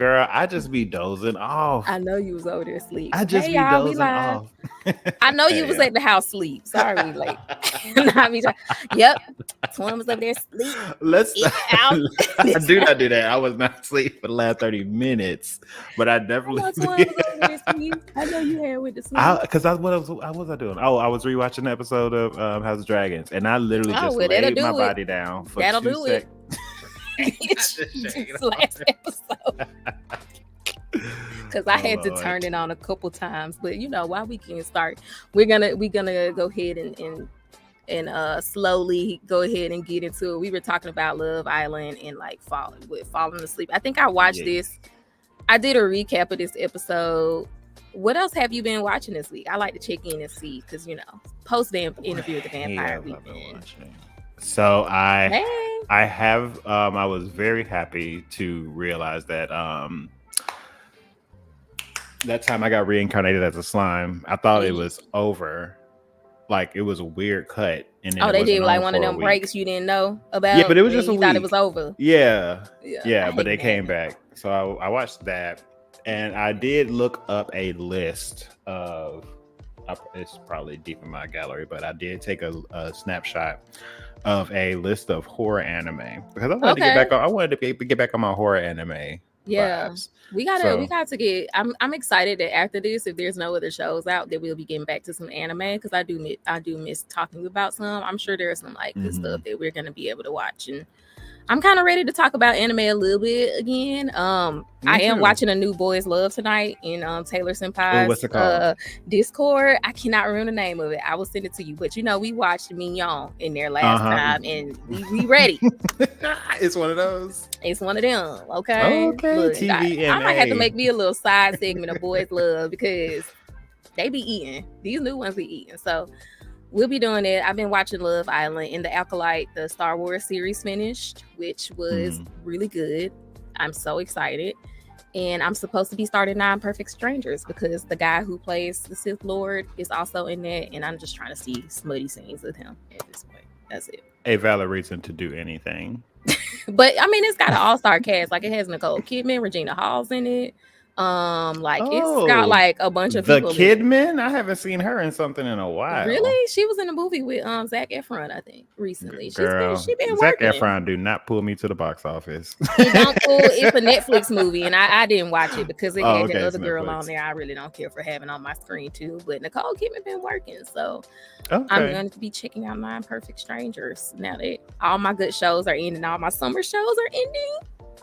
girl, I just be dozing off. I know you was over there asleep. I just Hey, be y'all, we dozing live. off. I know you was at the house sleep. Sorry, we late. Nah, yep. Twin was over there sleep. Let's out. I do not do that. I was not asleep for the last 30 minutes, but I definitely. I know Twin was over there sleep. I know you had with the sleep. Because what was I doing? Oh, I was rewatching the episode of House of Dragons, and I literally just laid my body down for 2 seconds. This last episode. Because I had to turn it on a couple times, but while we can start, we're gonna go ahead and slowly go ahead and get into it. We were talking about Love Island and like falling asleep. I think I watched this. I did a recap of this episode. What else have you been watching this week? I like to check in and see because post interview with the vampire we've been watching. So I was very happy to realize that that time I got reincarnated as a slime, I thought it was over. Like it was a weird cut. And then they did like one of them breaks you didn't know about. Yeah, but it was just a week. Thought it was over. Yeah, but they came back. So I watched that, and I did look up a list of. It's probably deep in my gallery, but I did take a snapshot of a list of horror anime because I wanted to get back on. I wanted to get back on my horror anime. Yeah, vibes. we got to get. I'm excited that after this, if there's no other shows out, that we'll be getting back to some anime because I do miss talking about some. I'm sure there's some like good stuff that we're gonna be able to watch, and I'm kind of ready to talk about anime a little bit again. I am watching a new Boys Love tonight in Taylor Senpai's what's it called? Discord. I cannot remember the name of it. I will send it to you. But we watched Mignon in there last time, and we ready. It's one of those. It's one of them. Okay. Look, I might have to make me a little side segment of Boys Love because they be eating. These new ones be eating. So we'll be doing it. I've been watching Love Island and The Acolyte, the Star Wars series finished, which was really good. I'm so excited. And I'm supposed to be starting 9 Perfect Strangers because the guy who plays the Sith Lord is also in that. And I'm just trying to see smutty scenes with him at this point. That's it. A valid reason to do anything. But I mean, it's got an all-star cast. Like it has Nicole Kidman, Regina Hall's in it. It's got like a bunch of people. The Kidman? I haven't seen her in something in a while. Really? She was in a movie with Zac Efron, I think, recently. Girl, she's been Zac working. Efron do not pull me to the box office. It's a Netflix movie, and I didn't watch it because it had the other girl Netflix on there. I really don't care for having on my screen too. But Nicole Kidman been working, so I'm going to be checking out 9 Perfect Strangers now that all my good shows are ending, all my summer shows are ending.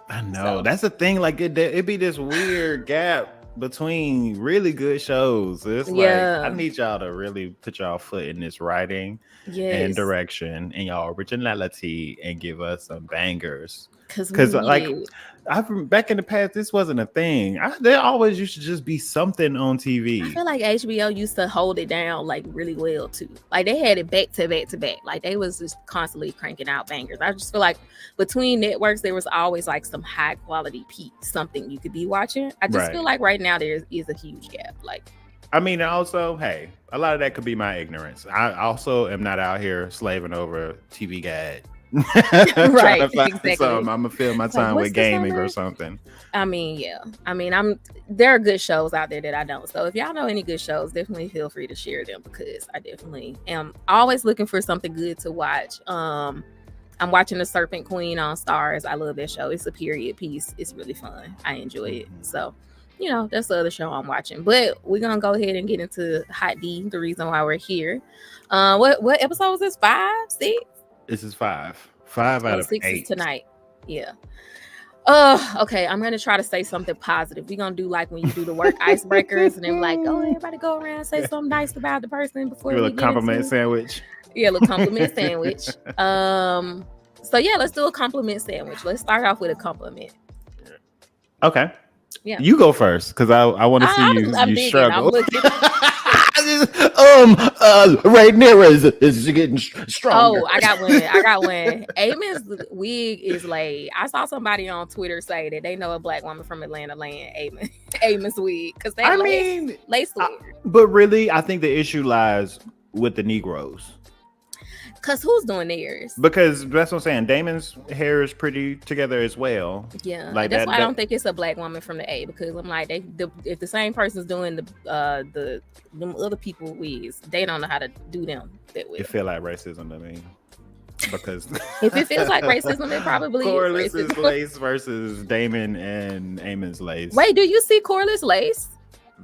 I know. That's the thing. Like it be this weird gap between really good shows. It's like I need y'all to really put y'all foot in this writing and direction and y'all originality and give us some bangers. Because like I've back in the past, this wasn't a thing. There always used to just be something on TV. I feel like HBO used to hold it down like really well too. Like they had it back to back to back. Like they was just constantly cranking out bangers. I just feel like between networks there was always like some high quality something you could be watching. I just feel like right now there is a huge gap. Like I mean, also, hey, a lot of that could be my ignorance. I also am not out here slaving over TV Guide. Right, exactly. I'm gonna fill my time with gaming or something. I mean, there are good shows out there that I don't. So if y'all know any good shows, definitely feel free to share them because I definitely am always looking for something good to watch. I'm watching The Serpent Queen on Stars. I love that show. It's a period piece. It's really fun. I enjoy it. So that's the other show I'm watching. But we're gonna go ahead and get into Hot D, the reason why we're here. What episode was this? 5, 6? This is 5. 5 out of 6 8 is tonight. Yeah. Okay. I'm gonna try to say something positive. We're gonna do like when you do the work icebreakers, and then like, everybody go around and say something nice about the person before we get a compliment sandwich. Yeah, a little compliment sandwich. So yeah, let's do a compliment sandwich. Let's start off with a compliment. Okay. Yeah. You go first because I want to see you struggle. Rhaenyra is getting stronger. Oh, I got one. Amon's wig is laid. I saw somebody on Twitter say that they know a black woman from Atlanta laying Amon's wig because they lace wig. But really, I think the issue lies with the Negroes. Cause who's doing theirs? Because that's what I'm saying. Damon's hair is pretty together as well. Yeah, like that's why I don't think it's a black woman from the A, because I'm like, if the same person's doing the them other people wigs, they don't know how to do them that way. It feel like racism to me. Because if it feels like racism, it probably Corliss is lace versus Damon and Eamon's lace. Wait, do you see Corliss lace?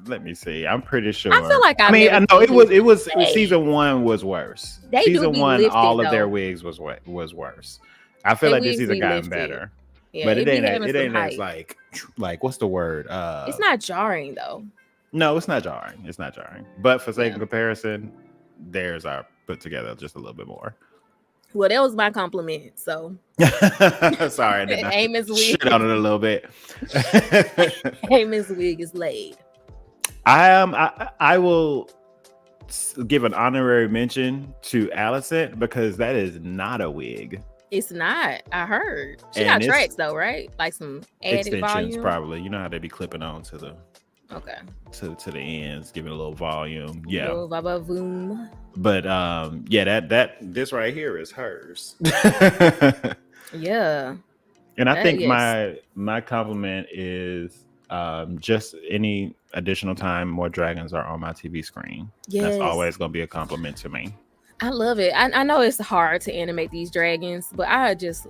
Let me see. I'm pretty sure. I feel like I know it was season 1 was worse. Season 1, all of their wigs was worse. I feel like this season gotten better. Yeah, but it ain't as like what's the word? It's not jarring though. No, it's not jarring. It's not jarring. But for sake of comparison, theirs are put together just a little bit more. Well, that was my compliment. So sorry, Eamon's wig shit on it a little bit. Eamon's wig is laid. I will give an honorary mention to Alicent, because that is not a wig. It's not. I heard she got tracks though, right? Like some added extensions, volume? Probably. You know how they be clipping on to the to the ends, giving a little volume. Yeah. Little va-va-voom. But that this right here is hers. Yeah. And I think my compliment is just any additional time more dragons are on my TV screen. Yes. That's always going to be a compliment to me. I love it. I know it's hard to animate these dragons, but I just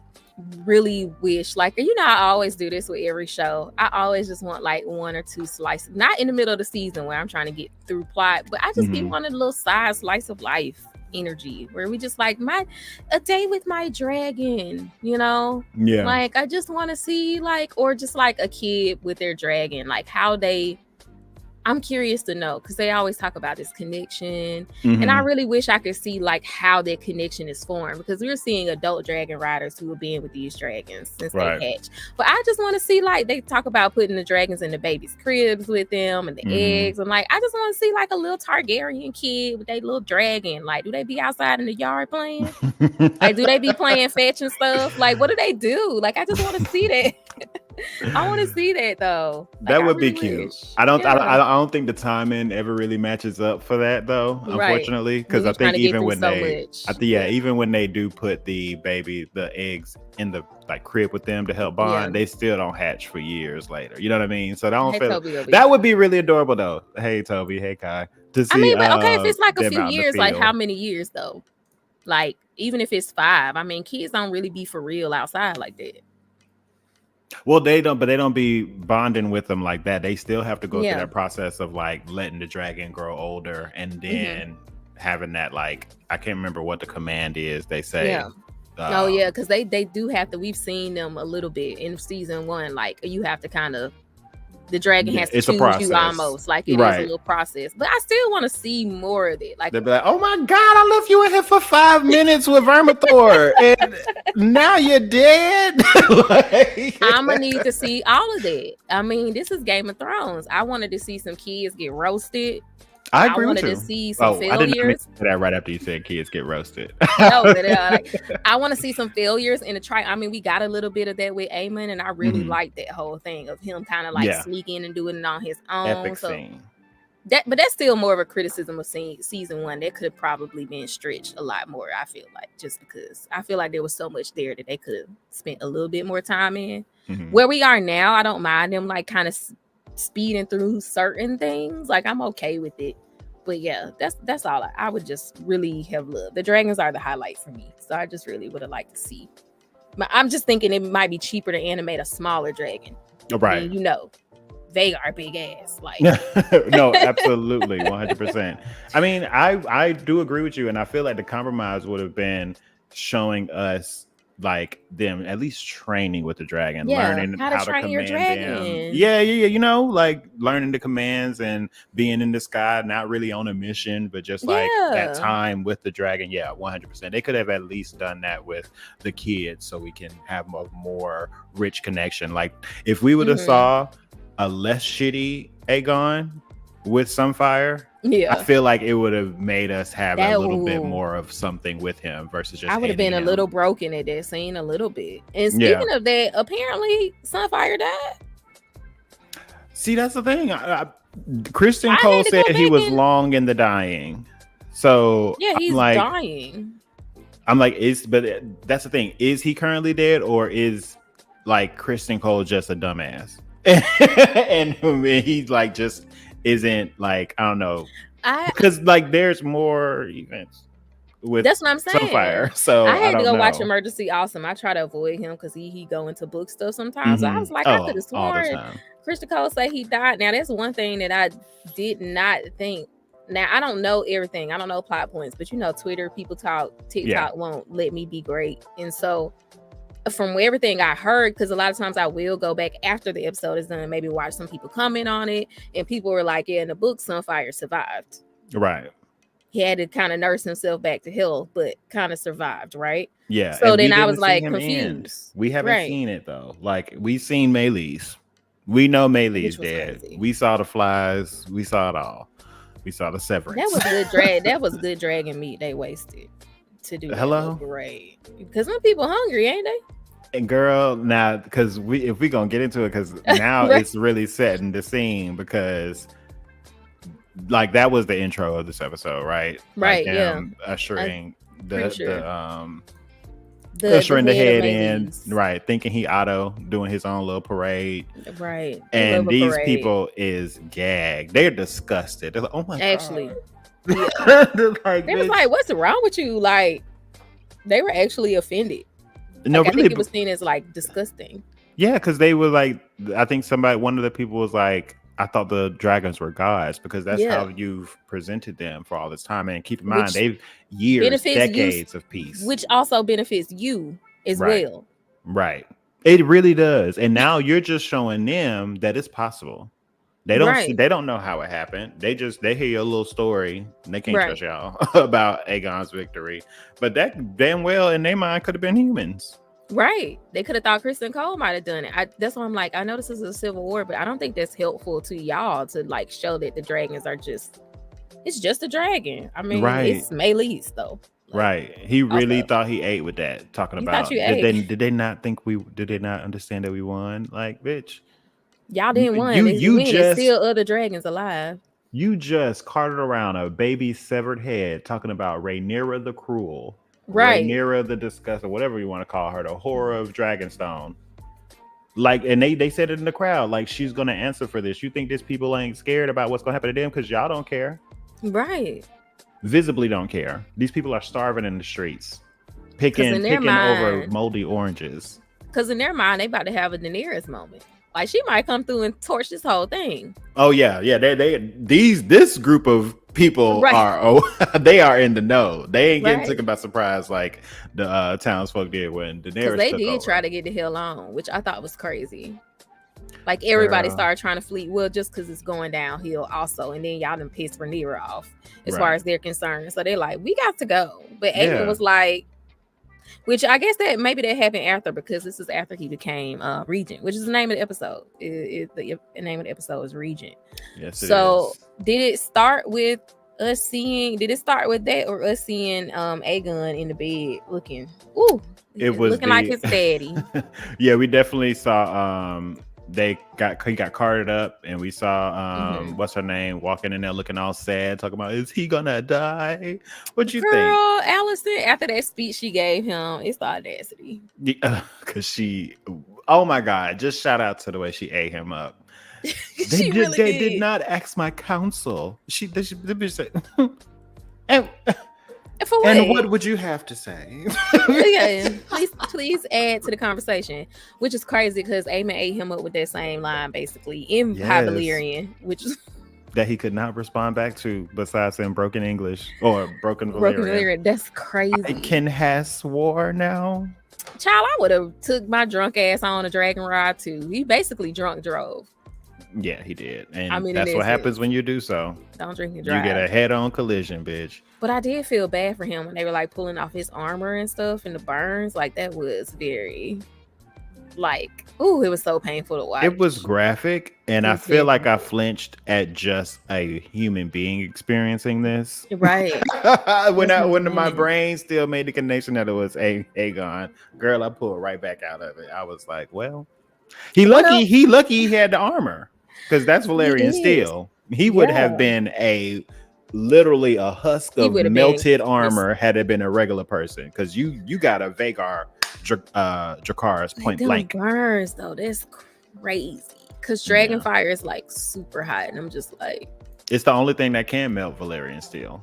really wish, like, you know, I always do this with every show. I always just want like 1 or 2 slices, not in the middle of the season where I'm trying to get through plot, but I just be wanting a little side slice of life energy where we just like a day with my dragon, you know? Yeah. Like I just want to see or just like a kid with their dragon, like how I'm curious to know, because they always talk about this connection, and I really wish I could see like how that connection is formed, because we're seeing adult dragon riders who have been with these dragons since they hatch. But I just want to see, like, they talk about putting the dragons in the baby's cribs with them and the eggs. I'm like, I just want to see like a little Targaryen kid with their little dragon. Like, do they be outside in the yard playing? Like, do they be playing fetch and stuff? Like, what do they do? Like, I just want to see that. I want to see that though. Like, that would be cute. I don't think the timing ever really matches up for that though, unfortunately, because I think even when even when they do put the eggs in the like crib with them to help bond, they still don't hatch for years later. You know what I mean? So I don't feel that would be really adorable though. Hey Toby, hey Kai. To see, if it's like a few years, like how many years though? Like even if it's 5, I mean, kids don't really be for real outside like that. Well, they don't be bonding with them like that. They still have to go through that process of like letting the dragon grow older and then having that, like, I can't remember what the command is. They say, because they do have to. We've seen them a little bit in season 1. Like, you have to kind of, the dragon has to choose you almost. Like, it is a little process. But I still want to see more of it. Like, they'll be like, oh my God, I left you in here for 5 minutes with Vermithor and now you're dead. I'm going to need to see all of that. I mean, this is Game of Thrones. I wanted to see some kids get roasted. I agree with you. I wanted to see some failures. I didn't say that right after you said kids get roasted. No, but I want to see some failures in the try. I mean, we got a little bit of that with Aemon, and I really liked that whole thing of him kind of like sneaking and doing it on his own. Epic scene. But that's still more of a criticism of season 1. That could have probably been stretched a lot more, I feel like, just because I feel like there was so much there that they could have spent a little bit more time in. Where we are now, I don't mind them like kind of speeding through certain things. Like, I'm okay with it. But yeah, that's all I would just really have loved. The dragons are the highlight for me. So I just really would have liked to see. But I'm just thinking it might be cheaper to animate a smaller dragon. Right. And, you know, they are big ass. Like no, absolutely. 100%. I mean, I do agree with you. And I feel like the compromise would have been showing us like them at least training with the dragon, learning how to train your dragon. You know, like learning the commands and being in the sky, not really on a mission, but just like that time with the dragon. 100%. They could have at least done that with the kids so we can have a more rich connection. Like if we would have saw a less shitty Aegon with Sunfire, I feel like it would have made us have a little bit more of something with him versus just. I would have been a little broken at that scene, a little bit. And speaking of that, apparently Sunfire died. See, that's the thing. Criston Cole said he was long in the dying. So he's dying. I'm like, that's the thing. Is he currently dead, or is like Kristen Cole just a dumbass? And he's like just isn't like, I don't know. Because like there's more events with that's what I'm saying. Sunfire. So I had to go watch Emergency Awesome. I try to avoid him because he go into book stuff sometimes. So I was like, I could have sworn Kristen Cole said he died. Now that's one thing that I did not think. Now I don't know everything. I don't know plot points, but you know, Twitter, people talk, TikTok won't let me be great. And so from everything I heard, because a lot of times I will go back after the episode is done, maybe watch some people comment on it, and people were like, yeah, in the book, Sunfire survived. Right. He had to kind of nurse himself back to health, but kind of survived, right? Yeah. So then I was like confused. We haven't seen it though. Like we've seen Maylis. We know Maylis dead. Crazy. We saw the flies. We saw it all. We saw the severance. That was good drag. That was good dragon meat they wasted to do. Hello. Great. Because when people hungry, ain't they? And girl, now because if we gonna get into it, because now it's really setting the scene, because like that was the intro of this episode, right? Right. Like, yeah. Ushering ushering the head in, right? Thinking he Otto doing his own little parade, right? And these people is gagged. They're disgusted. They're like, oh my god. Actually, yeah. They was like, what's wrong with you? Like, they were actually offended. No, like, I think it was seen as like disgusting. Yeah, because they were like, I think one of the people was like, I thought the dragons were gods, because that's how you've presented them for all this time. And keep in mind, they've decades of peace, which also benefits you as well. Right. It really does. And now you're just showing them that it's possible. They don't they don't know how it happened. They hear your little story and they can't trust y'all about Aegon's victory. But that damn well in their mind could have been humans. Right. They could have thought Kristen Cole might have done it. That's why I'm like, I know this is a civil war, but I don't think that's helpful to y'all to like show that the dragons are it's just a dragon. I mean, it's Maylis though. Like, right. He really thought he ate with that. Talking about did they not understand that we won? Like, bitch. Y'all didn't win. There's still other dragons alive. You just carted around a baby severed head talking about Rhaenyra the Cruel. Right. Rhaenyra the Disgusting, whatever you want to call her, the horror of Dragonstone. Like, and they said it in the crowd, like, she's going to answer for this. You think these people ain't scared about what's going to happen to them because y'all don't care? Right. Visibly don't care. These people are starving in the streets, picking over moldy oranges. Because in their mind, they about to have a Daenerys moment. Like, she might come through and torch this whole thing. Oh yeah. This group of people they are in the know. They ain't getting taken by surprise like the townsfolk did when Daenerys. They did try to get the hell on, which I thought was crazy. Like, everybody started trying to flee. Well, just because it's going downhill also, and then y'all done pissed Rhaenyra off as far as they're concerned. So they're like, we got to go. But Aemon was like, which I guess that maybe that happened after, because this is after he became Regent, which is the name of the episode. The name of the episode is Regent. Yes. So did it start with that, or us seeing Aegon in the bed looking? Ooh, it was looking like his daddy. Yeah, we definitely saw. He got carted up, and we saw what's her name walking in there looking all sad, talking about, is he gonna die? What you think, Alicent? After that speech she gave him, it's the audacity. Because oh my god, just shout out to the way she ate him up. They did not ask my counsel. She said, and what would you have to say? Yeah, please add to the conversation, which is crazy because Aemon ate him up with that same line basically in High Valyrian, which is that he could not respond back to besides in broken English or broken Valyrian. That's crazy. I can have swore now. Child, I would have took my drunk ass on a dragon ride too. He basically drunk drove. Yeah, he did. And I mean, that's what happens when you do so. Don't drink and drive. You get a head-on collision, bitch. But I did feel bad for him when they were like pulling off his armor and stuff and the burns. Like, that was very, like, ooh, it was so painful to watch. It was graphic, and I feel like I flinched at just a human being experiencing this. Right. when my brain still made the connection that it was Aegon, girl, I pulled right back out of it. I was like, well, he lucky he had the armor. Because that's Valyrian steel. He would have been a literally a husk of melted armor had it been a regular person, because you got a Vhagar Dracarys point blank. Burns though, that's crazy. Because Dragonfire is like super hot, and I'm just like, it's the only thing that can melt Valyrian steel,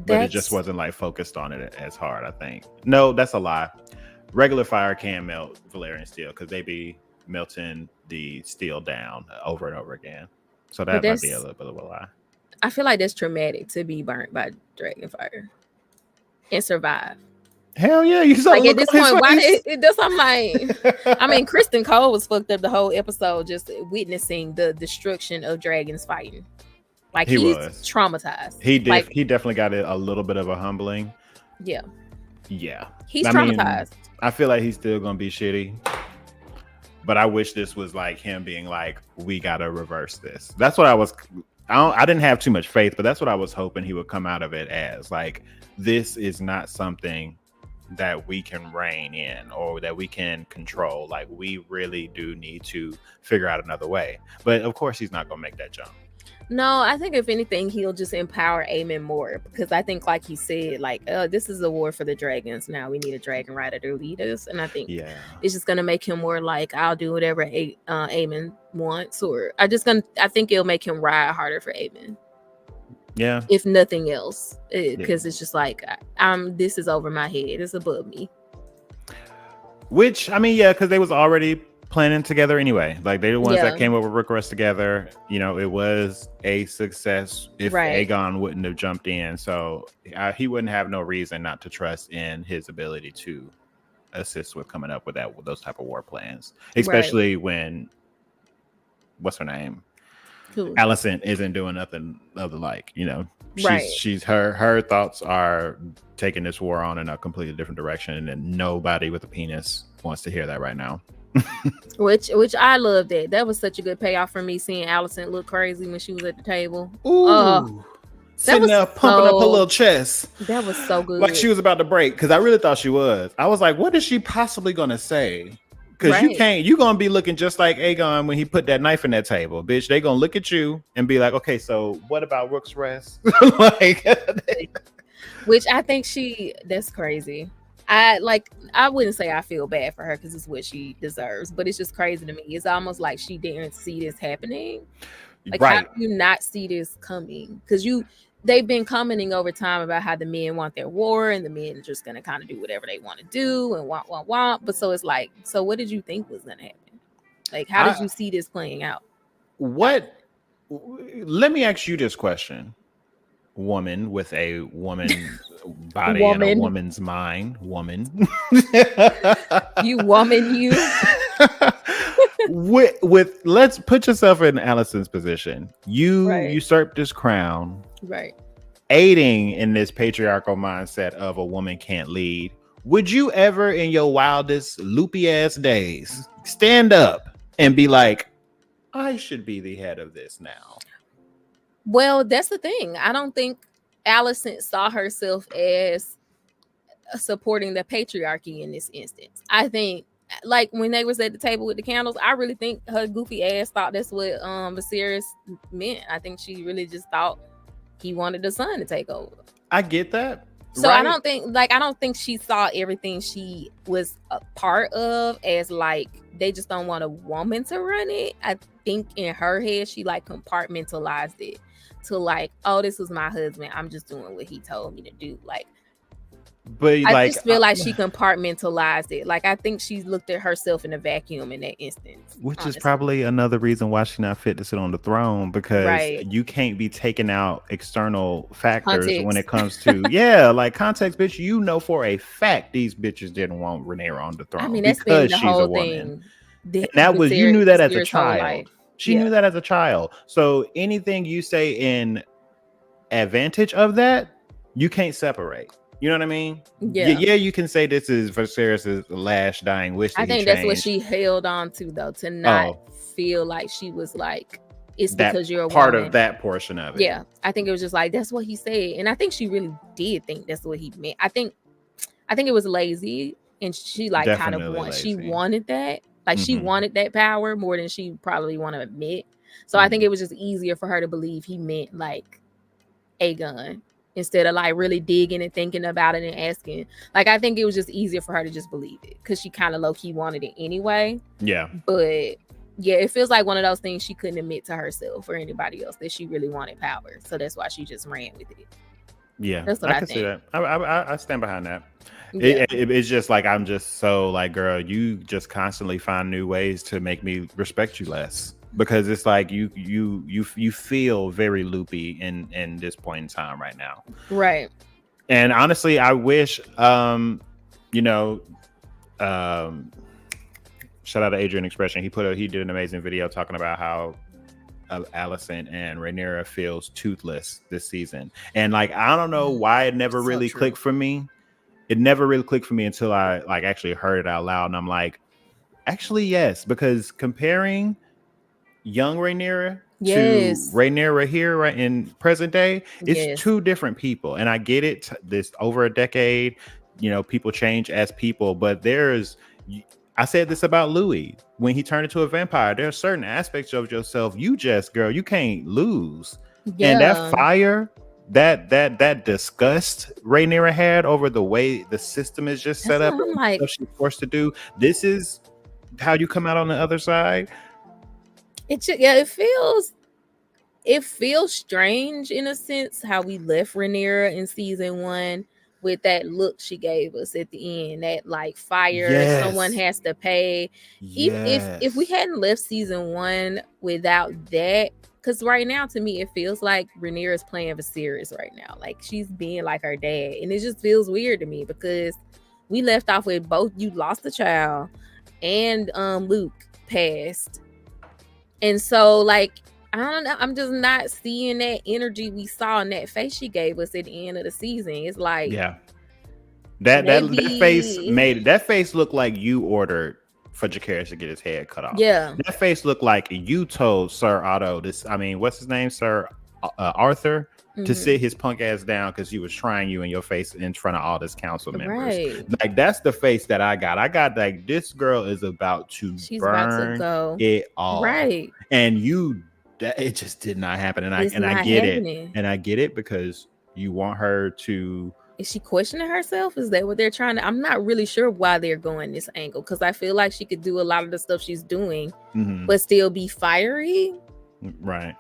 but it just wasn't like focused on it as hard. I think no, that's a lie. Regular fire can melt Valyrian steel because they be melting the steel down over and over again. So that might be a little bit of a lie. I feel like that's traumatic to be burnt by Dragonfire and survive. Hell yeah, you saw like at this point. Why it does? I'm like, I mean, Kristen Cole was fucked up the whole episode, just witnessing the destruction of dragons fighting. Like he's traumatized. He definitely got a little bit of a humbling. Yeah. He's traumatized. I feel like he's still gonna be shitty, but I wish this was like him being like, we gotta reverse this. That's what I didn't have too much faith, but that's what I was hoping he would come out of it as. Like, this is not something that we can rein in or that we can control. Like, we really do need to figure out another way. But of course he's not gonna make that jump. No, I think if anything, he'll just empower Aemon more, because I think, like he said, like, this is a war for the dragons. Now we need a dragon rider to lead us, and I think it's just gonna make him more like, I'll do whatever Aemon wants, or I think it'll make him ride harder for Aemon. Yeah. If nothing else, because it's just like, this is over my head. It's above me. Which, I mean, yeah, because they was already planning together anyway. Like, they the ones that came up with Rick together. You know, it was a success if Aegon wouldn't have jumped in. So he wouldn't have no reason not to trust in his ability to assist with coming up with those type of war plans, especially when what's her name? Cool. Alicent isn't doing nothing of the like. You know, she's her thoughts are taking this war on in a completely different direction, and nobody with a penis wants to hear that right now. which I loved it. That was such a good payoff for me, seeing Alicent look crazy when she was at the table. Ooh, sitting there pumping up her little chest. That was so good. Like she was about to break, because I really thought she was. I was like, what is she possibly gonna say? Because you're gonna be looking just like Aegon when he put that knife in that table, bitch. They gonna look at you and be like, okay, so what about Rook's Rest? Like, which I think that's crazy. I wouldn't say I feel bad for her, because it's what she deserves, but it's just crazy to me. It's almost like she didn't see this happening. Like, how do you not see this coming? Because they've been commenting over time about how the men want their war, and the men are just gonna kind of do whatever they want to do and want. But so it's like, so what did you think was gonna happen? Like, how did you see this playing out? Let me ask you this question. Woman with a woman body and a woman's mind. You with let's put yourself in Alicent's position. You usurped this crown, aiding in this patriarchal mindset of a woman can't lead. Would you ever, in your wildest loopy ass days, stand up and be like, I should be the head of this now? Well, that's the thing. I don't think Alicent saw herself as supporting the patriarchy in this instance. I think, like, when they was at the table with the candles, I really think her goofy ass thought that's what Viserys meant. I think she really just thought he wanted the son to take over. I get that. So I don't think she saw everything she was a part of as like, they just don't want a woman to run it. I think in her head, she like compartmentalized it to like, oh, this was my husband, I'm just doing what he told me to do. Like, but I just feel like she compartmentalized it. Like, I think she looked at herself in a vacuum in that instance. Which honestly is probably another reason why she's not fit to sit on the throne, because you can't be taking out external factors when it comes to like context, bitch. You know for a fact these bitches didn't want Rhaenyra on the throne. I mean, that's because she's a woman. That was, you knew that as a child. She knew that as a child. So anything you say in advantage of that, you can't separate. You know what I mean? Yeah, you can say this is Viserys' last dying wish. I think that's what she held on to, though, to not feel like she was like, it's that because you're a part woman. Of that portion of it. Yeah, I think it was just like, that's what he said. And I think she really did think that's what he meant. I think it was lazy, and she like definitely kind of wanted that. Like, she wanted that power more than she probably want to admit. So I think it was just easier for her to believe he meant like Aegon instead of like really digging and thinking about it and asking. Like, I think it was just easier for her to just believe it because she kind of low-key wanted it anyway. Yeah. But yeah, it feels like one of those things she couldn't admit to herself or anybody else that she really wanted power. So that's why she just ran with it. Yeah, that's what I can see that. I stand behind that. Yeah. It's just like, I'm just so like, girl, you just constantly find new ways to make me respect you less, because it's like you feel very loopy in this point in time right now. Right. And honestly, I wish shout out to Adrian Expression. He did an amazing video talking about how Alicent and Rhaenyra feels toothless this season. And like, I don't know why it never really clicked for me. It never really clicked for me until I like actually heard it out loud. And I'm like, actually, yes, because comparing young Rhaenyra to Rhaenyra here right in present day, it's two different people. And I get it. This over a decade, people change as people, but I said this about Louis when he turned into a vampire. There are certain aspects of yourself you can't lose. Yeah. And that fire, that disgust Rhaenyra had over the way the system is just set up, like, stuff she's forced to do. This is how you come out on the other side. It feels strange in a sense how we left Rhaenyra in season 1. With that look she gave us at the end, that like fire, someone has to pay. If we hadn't left season 1 without that, because right now to me it feels like Rhaenyra is playing Viserys right now, like she's being like her dad, and it just feels weird to me because we left off with both you lost a child and Luke passed, and so like, I don't know. I'm just not seeing that energy we saw in that face she gave us at the end of the season. It's like, that face looked like you ordered for Jacaerys to get his head cut off. Yeah, that face looked like you told Sir Otto what's his name, Sir Arthur, to sit his punk ass down because he was trying you in your face in front of all his council members. Right. Like, that's the face that I got. I got like, this girl is about to burn it all. Right, and it just did not happen, and I get it, and I get it because you want her to. Is she questioning herself? Is that what they're trying to? I'm not really sure why they're going this angle, because I feel like she could do a lot of the stuff she's doing, but still be fiery. Right.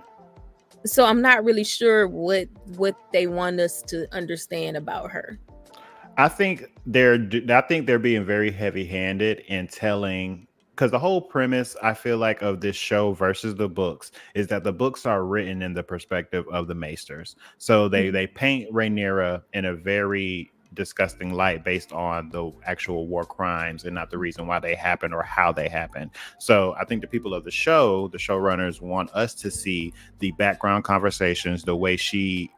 So I'm not really sure what they want us to understand about her. I think they're being very heavy-handed in telling. Because the whole premise, I feel like, of this show versus the books is that the books are written in the perspective of the Maesters. So they paint Rhaenyra in a very disgusting light based on the actual war crimes and not the reason why they happen or how they happen. So I think the people of the showrunners want us to see the background conversations, the way she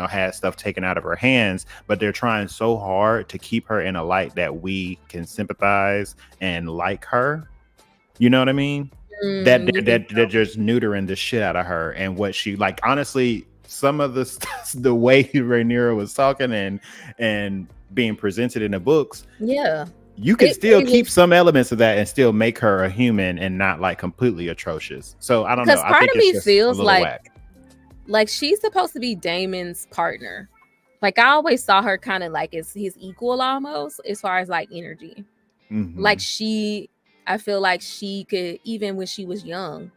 has stuff taken out of her hands, but they're trying so hard to keep her in a light that we can sympathize and like her. You know what I mean? They're just neutering the shit out of her, and what she like. Honestly, some of the way Rhaenyra was talking and being presented in the books, you can still keep some elements of that and still make her a human and not like completely atrocious. So I don't know. Because part of me feels like she's supposed to be Daemon's partner. Like, I always saw her kind of like as his equal almost, as far as like energy. Like I feel like she could, even when she was young,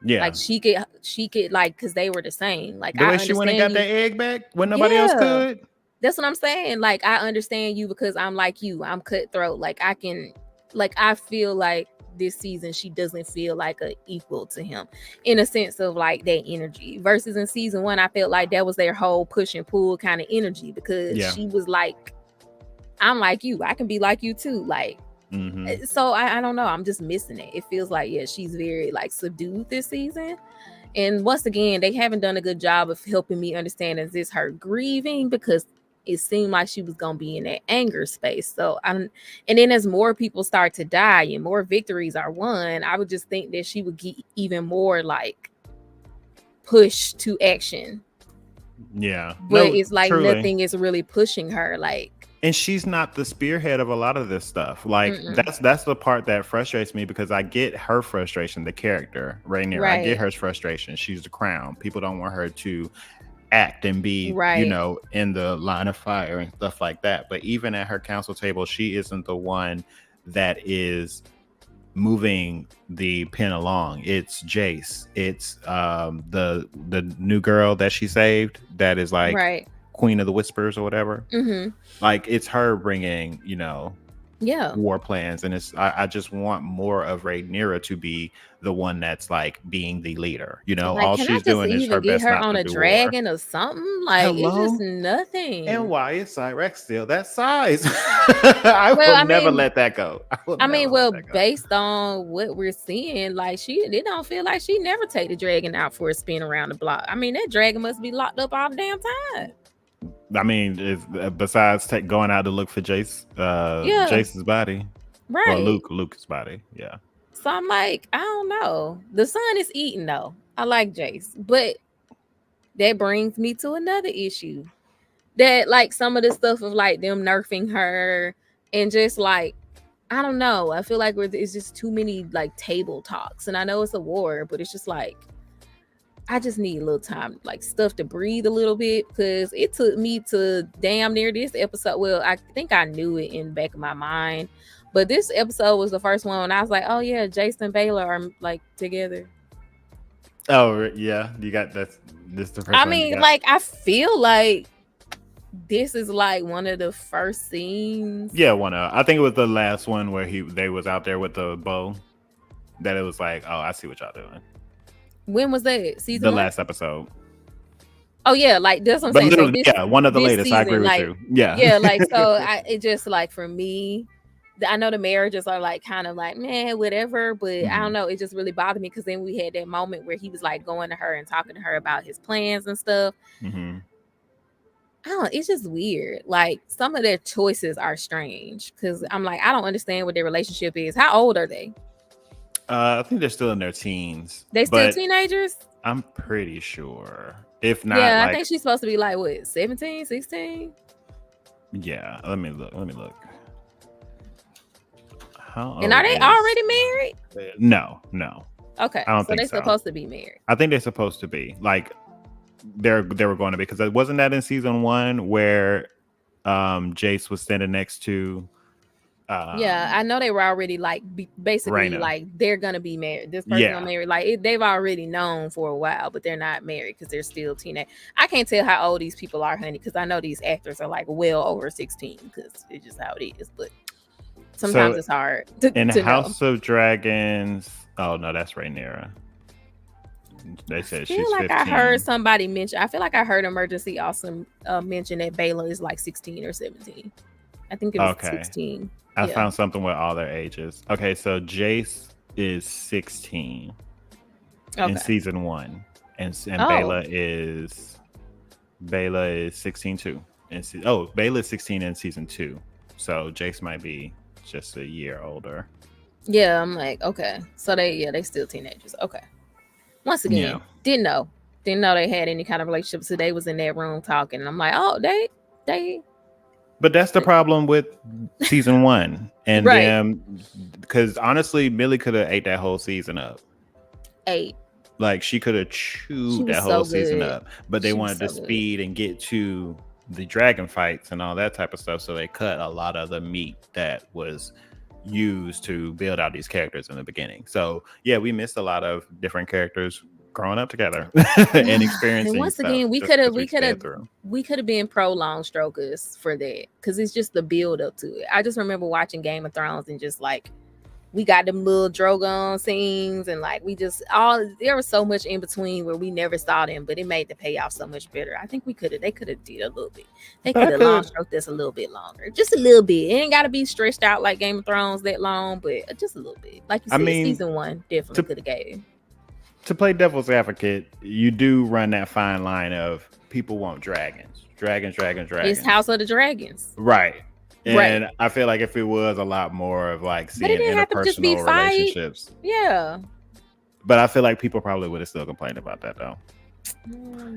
like she could like, because they were the same. Like, the way she went and got that egg back when nobody else could. That's what I'm saying. Like, I understand you because I'm like you. I'm cutthroat. Like, I feel like this season she doesn't feel like an equal to him in a sense of like that energy. Versus in season 1, I felt like that was their whole push and pull kind of energy, because she was like, I'm like you. I can be like you too. Like. So I don't know. I'm just missing it. It feels like she's very like subdued this season, and once again they haven't done a good job of helping me understand, is this her grieving, because it seemed like she was gonna be in that anger space. So and then as more people start to die and more victories are won, I would just think that she would get even more like push to action. But it's like truly. Nothing is really pushing her, like. And she's not the spearhead of a lot of this stuff. Like, that's the part that frustrates me, because I get her frustration, the character, Rhaenyra. Right. I get her frustration. She's the crown. People don't want her to act and be, in the line of fire and stuff like that. But even at her council table, she isn't the one that is moving the pen along. It's Jace. It's the new girl that she saved that is like Queen of the Whispers or whatever. Like it's her bringing, war plans, and I just want more of Rhaenyra to be the one that's like being the leader. All she's doing is her best. Get her on a dragon or something. Like it's just nothing. And why is Cyrex still that size? I will never let that go. Based on what we're seeing, like it don't feel like she never take the dragon out for a spin around the block. I mean, that dragon must be locked up all the damn time. I mean, besides going out to look for Jace's body, right? Or Luke's body, yeah. So I'm like, I don't know. The sun is eating though. I like Jace, but that brings me to another issue. That like some of the stuff of like them nerfing her and just like, I don't know. I feel like it's just too many like table talks, and I know it's a war, but it's just like. I just need a little time, like stuff to breathe a little bit, because it took me to damn near this episode. Well, I think I knew it in the back of my mind, but this episode was the first one when I was like, oh yeah, Jace and Baela are like together. Oh yeah, you got this the first I mean, like I feel like this is like one of the first scenes. Yeah, I think it was the last one where they was out there with the bow. That it was like, oh, I see what y'all doing. When was that? Season the 1? Last episode. Oh yeah, like that's what I'm saying. So one of the latest. Season, I agree with you. Yeah, like so. It just like for me, I know the marriages are like kind of like man, whatever, but I don't know. It just really bothered me because then we had that moment where he was like going to her and talking to her about his plans and stuff. I don't. It's just weird. Like some of their choices are strange because I'm like I don't understand what their relationship is. How old are they? I think they're still in their teens. They still teenagers? I'm pretty sure. If not, yeah, I think she's supposed to be like what, 17, 16? Yeah, let me look. And are they already married? No. Okay, I don't think they're supposed to be married. I think they're supposed to be. Like they were going to be, because wasn't that in season 1 where Jace was standing next to yeah, I know they were already like basically Rhaena. Like they're gonna be married. This person gonna marry, like they've already known for a while, but they're not married because they're still teenage. I can't tell how old these people are, honey, because I know these actors are like well over 16 because it's just how it is. But sometimes it's hard to House of Dragons. Oh no, that's Rhaenyra. They said she's 15. I heard somebody mention. I feel like I heard Emergency also mention that Baela is like 16 or 17. I think it was 16. I found something with all their ages. Okay, so Jace is 16 in season 1, and Baela is 16 too. Baela is 16 in season 2, so Jace might be just a year older. Yeah, I'm like, okay, so they still teenagers. Okay, once again, didn't know they had any kind of relationship. So they was in that room talking, and I'm like, oh, they. But that's the problem with season 1 and them, because honestly, Millie could have ate that whole season up. Like she could have chewed that whole season up, but they wanted to speed and get to the dragon fights and all that type of stuff, so they cut a lot of the meat that was used to build out these characters in the beginning. So yeah, we missed a lot of different characters growing up together and experiencing. And once again, we could have been pro long strokers for that, because it's just the build up to it. I just remember watching Game of Thrones and just like we got them little Drogon scenes, and like there was so much in between where we never saw them, but it made the payoff so much better. I think they could have did a little bit. They could have long stroked this a little bit longer, just a little bit. It ain't got to be stretched out like Game of Thrones that long, but just a little bit. Like you said, season 1 definitely could have gave. To play devil's advocate, you do run that fine line of people want dragons. It's House of the Dragons, right? And I feel like if it was a lot more of like seeing interpersonal relationships, But I feel like people probably would have still complained about that though.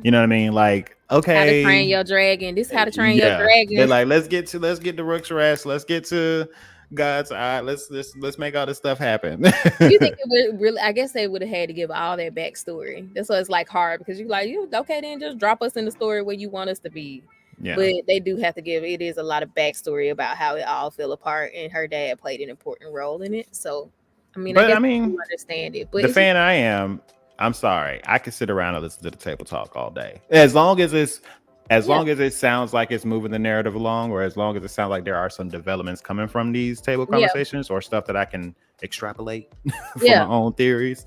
You know what I mean? Like, okay, how to train your dragon. This is how to train your dragon. They're like, let's get to Rooks Rest. Let's get to God's eye. Let's make all this stuff happen. You think it would really? I guess they would have had to give all that backstory. That's why it's like hard, because you're like, okay, then just drop us in the story where you want us to be. Yeah. But they do have to give. It is a lot of backstory about how it all fell apart, and her dad played an important role in it. So, I mean, I understand it. But the fan I am, I'm sorry, I could sit around and listen to the table talk all day, as long as it sounds like it's moving the narrative along, or as long as it sounds like there are some developments coming from these table conversations, or stuff that I can extrapolate from my own theories.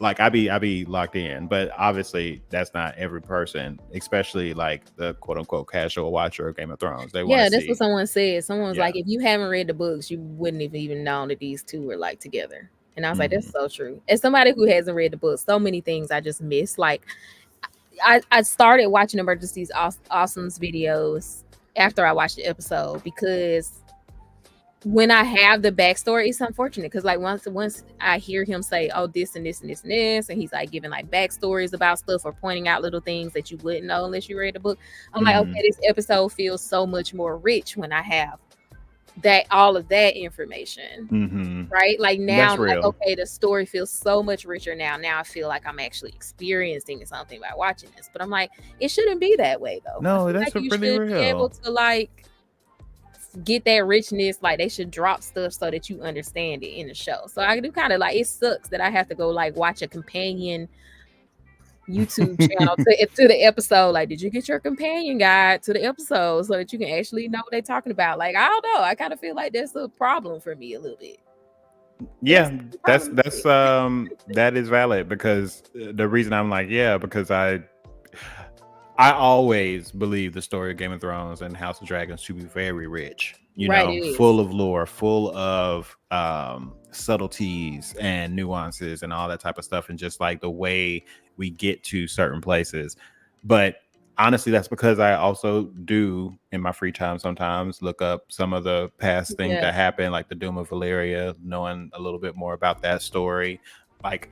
Like I be locked in, but obviously that's not every person, especially like the quote unquote casual watcher of Game of Thrones. That's what someone said. Someone was like, if you haven't read the books, you wouldn't have even known that these two were like together. And I was like, that's so true. As somebody who hasn't read the books, so many things I just missed. Like I started watching Emergencies Awesome's videos after I watched the episode, because when I have the backstory, it's unfortunate because like once I hear him say, oh, this and this and this and this, and he's like giving like backstories about stuff or pointing out little things that you wouldn't know unless you read the book, I'm like, okay, this episode feels so much more rich when I have that all of that information, right? Like now, like, okay, the story feels so much richer now. Now I feel like I'm actually experiencing something by watching this, but I'm like, it shouldn't be that way though. No, that's like pretty real. Be able to like get that richness, like they should drop stuff so that you understand it in the show. So I do kind of like, it sucks that I have to go like watch a companion YouTube channel to the episode. Like, did you get your companion guide to the episode so that you can actually know what they're talking about? Like, I don't know. I kind of feel like that's a problem for me a little bit. Yeah, that's that is valid, because the reason I'm like, because I always believe the story of Game of Thrones and House of Dragons to be very rich, full of lore, full of subtleties and nuances and all that type of stuff, and just like the way we get to certain places. But honestly, that's because I also do in my free time sometimes look up some of the past things that happened, like the Doom of Valyria, knowing a little bit more about that story. Like,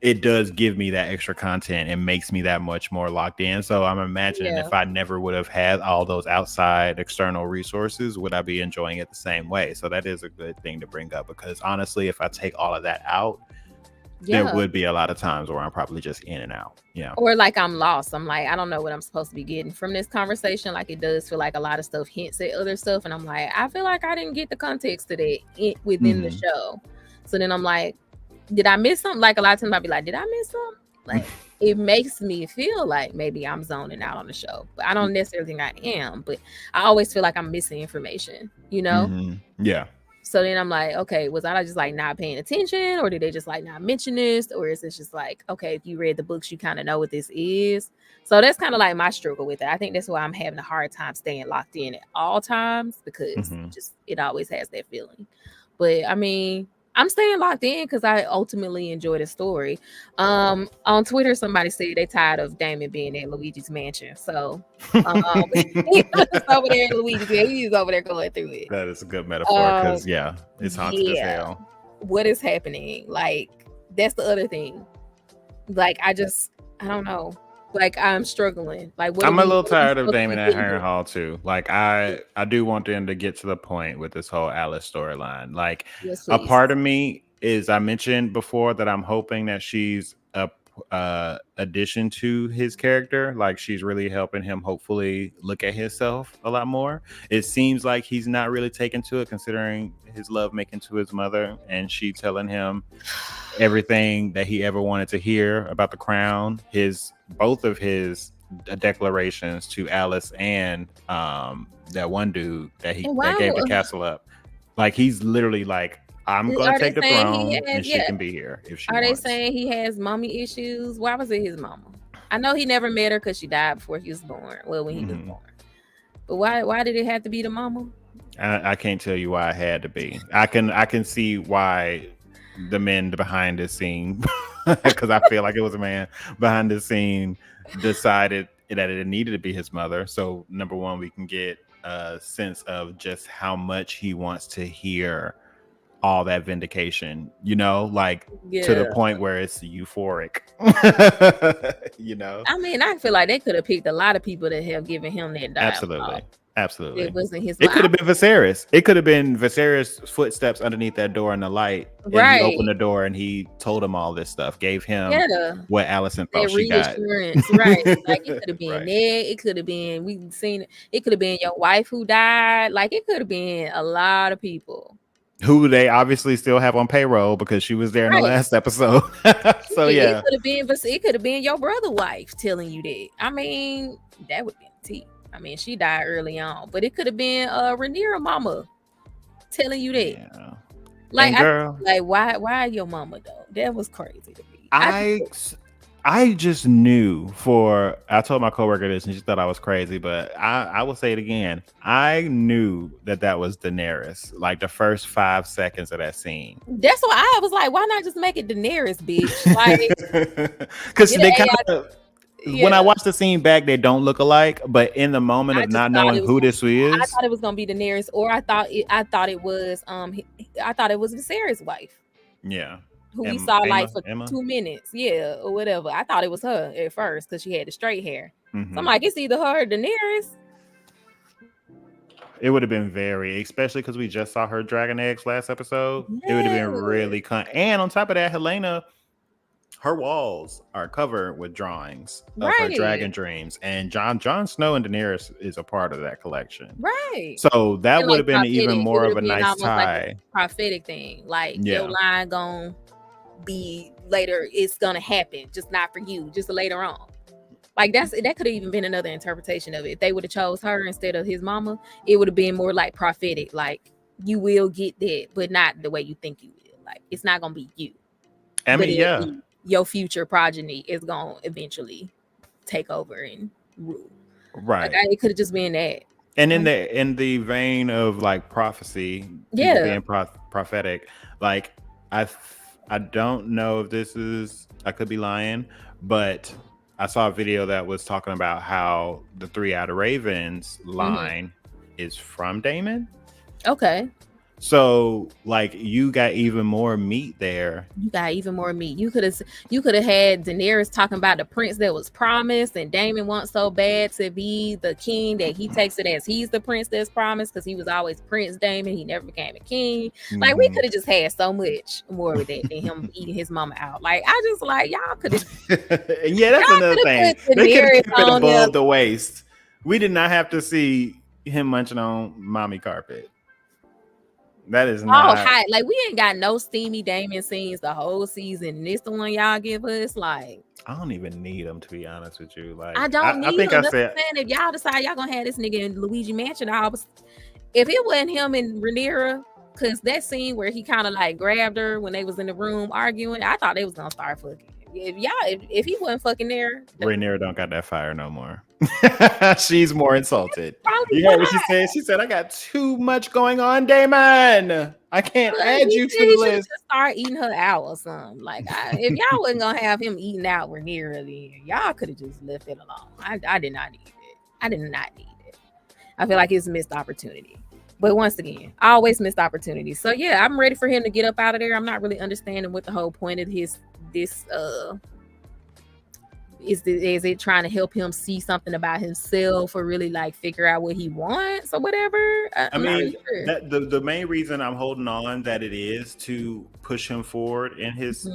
it does give me that extra content and makes me that much more locked in. So I'm imagining if I never would have had all those outside external resources, would I be enjoying it the same way? So that is a good thing to bring up, because honestly, if I take all of that out, there would be a lot of times where I'm probably just in and out. Or like I'm lost. I'm like, I don't know what I'm supposed to be getting from this conversation. Like, it does feel like a lot of stuff hints at other stuff. And I'm like, I feel like I didn't get the context to that within the show. So then I'm like, did I miss something? Like, a lot of times I'll be like, did I miss something? Like, it makes me feel like maybe I'm zoning out on the show, but I don't necessarily think I am. But I always feel like I'm missing information, Yeah. So then I'm like, okay, was I just like not paying attention, or did they just like not mention this? Or is it just like, okay, if you read the books, you kind of know what this is. So that's kind of like my struggle with it. I think that's why I'm having a hard time staying locked in at all times, because it always has that feeling. But I mean, I'm staying locked in because I ultimately enjoy the story. On Twitter, somebody said they tired of Daemon being at Luigi's mansion. So he's over there in Luigi's. He's over there going through it. That is a good metaphor, because it's haunted as hell. What is happening? Like, that's the other thing. Like, I don't know. Like, I'm struggling. Like, I'm a little tired of Daemon at Harrenhal too. Like, I do want them to get to the point with this whole Alice storyline. Like, a part of me is, I mentioned before that I'm hoping that she's a addition to his character. Like, she's really helping him hopefully look at himself a lot more. It seems like he's not really taken to it, considering his love making to his mother, and she telling him everything that he ever wanted to hear about the crown. Both of his declarations to Alice and that one dude that gave the castle up. Like, he's literally like, I'm gonna take the throne and she can be here if she wants. They saying he has mommy issues? Why was it his mama? I know he never met her because she died before he was born. Well, when he was born. But why did it have to be the mama? I can't tell you why it had to be. I can see why the men behind the scene, because I feel like it was a man behind the scene, decided that it needed to be his mother. So number one, we can get a sense of just how much he wants to hear all that vindication, to the point where it's euphoric. I mean, I feel like they could have picked a lot of people that have given him that dialogue. Absolutely. Absolutely. It wasn't his. It could have been Viserys. It could have been Viserys' footsteps underneath that door in the light. Right. And he opened the door and he told him all this stuff. Gave him what Alicent thought she got. Right. Like it could have been Ned. It could have been, we've seen it could have been your wife who died. Like it could have been a lot of people. Who they obviously still have on payroll because she was there in the last episode. So it could have been your brother's wife telling you that. I mean, that would be tea. I mean, she died early on, but it could have been Rhaenyra mama telling you that. Yeah. Like, girl, why your mama though? That was crazy to me. I just knew I told my coworker this and she thought I was crazy, but I will say it again. I knew that was Daenerys, like the first 5 seconds of that scene. That's why I was like, why not just make it Daenerys, bitch? Like, because they kind of. Yeah. When I watch the scene back, they don't look alike. But in the moment of not knowing who this is, I thought it was gonna be Daenerys, or I thought it was Viserys' wife. Yeah, who we saw like for 2 minutes, yeah, or whatever. I thought it was her at first because she had the straight hair. Mm-hmm. So I'm like, it's either her or Daenerys. It would have been especially because we just saw her dragon eggs last episode. Yeah. It would have been really and on top of that, Helena. Her walls are covered with drawings of her dragon dreams, and Jon Snow and Daenerys is a part of that collection. Right. So that would have been even more of a nice tie. Like a prophetic thing, like your line gonna be later. It's gonna happen, just not for you, just later on. Like that could have even been another interpretation of it. If they would have chose her instead of his mama, it would have been more like prophetic. Like you will get that, but not the way you think you will. Like it's not gonna be you. I mean, your future progeny is gonna eventually take over and rule. Right. Like, it could have just been that. And in the vein of like prophecy, being prophetic, like I don't know if this is, I could be lying, but I saw a video that was talking about how the Three-Eyed Ravens line is from Daemon. Okay. So, like, you got even more meat there. You got even more meat. You could have had Daenerys talking about the prince that was promised, and Daemon wants so bad to be the king that he takes it as he's the prince that's promised because he was always Prince Daemon. He never became a king. Mm-hmm. Like, we could have just had so much more with that than him eating his mama out. Like, I just like y'all could have. Yeah, that's another thing. They could have kept it above the waist. We did not have to see him munching on mommy carpet. That is not hot. Like we ain't got no steamy Daemon scenes the whole season. This the one y'all give us. Like I don't even need them, to be honest with you. Like I don't need them. If y'all decide y'all gonna have this nigga in Luigi Mansion, if it wasn't him and Rhaenyra, because that scene where he kind of like grabbed her when they was in the room arguing, I thought they was gonna start fucking. If he wasn't fucking there, Rhaenyra don't got that fire no more. She's more insulted. You heard what she said? She said, "I got too much going on, Daemon. I can't add you to the list." Just start eating her out or something. Like, if y'all wasn't gonna have him eating out Rhaenyra, then y'all could have just left it alone. I did not need it. I did not need it. I feel like it's a missed opportunity. But once again, I always missed opportunities. So yeah, I'm ready for him to get up out of there. I'm not really understanding what the whole point of this is it trying to help him see something about himself or really like figure out what he wants or whatever? I mean, sure. the main reason I'm holding on that it is to push him forward in his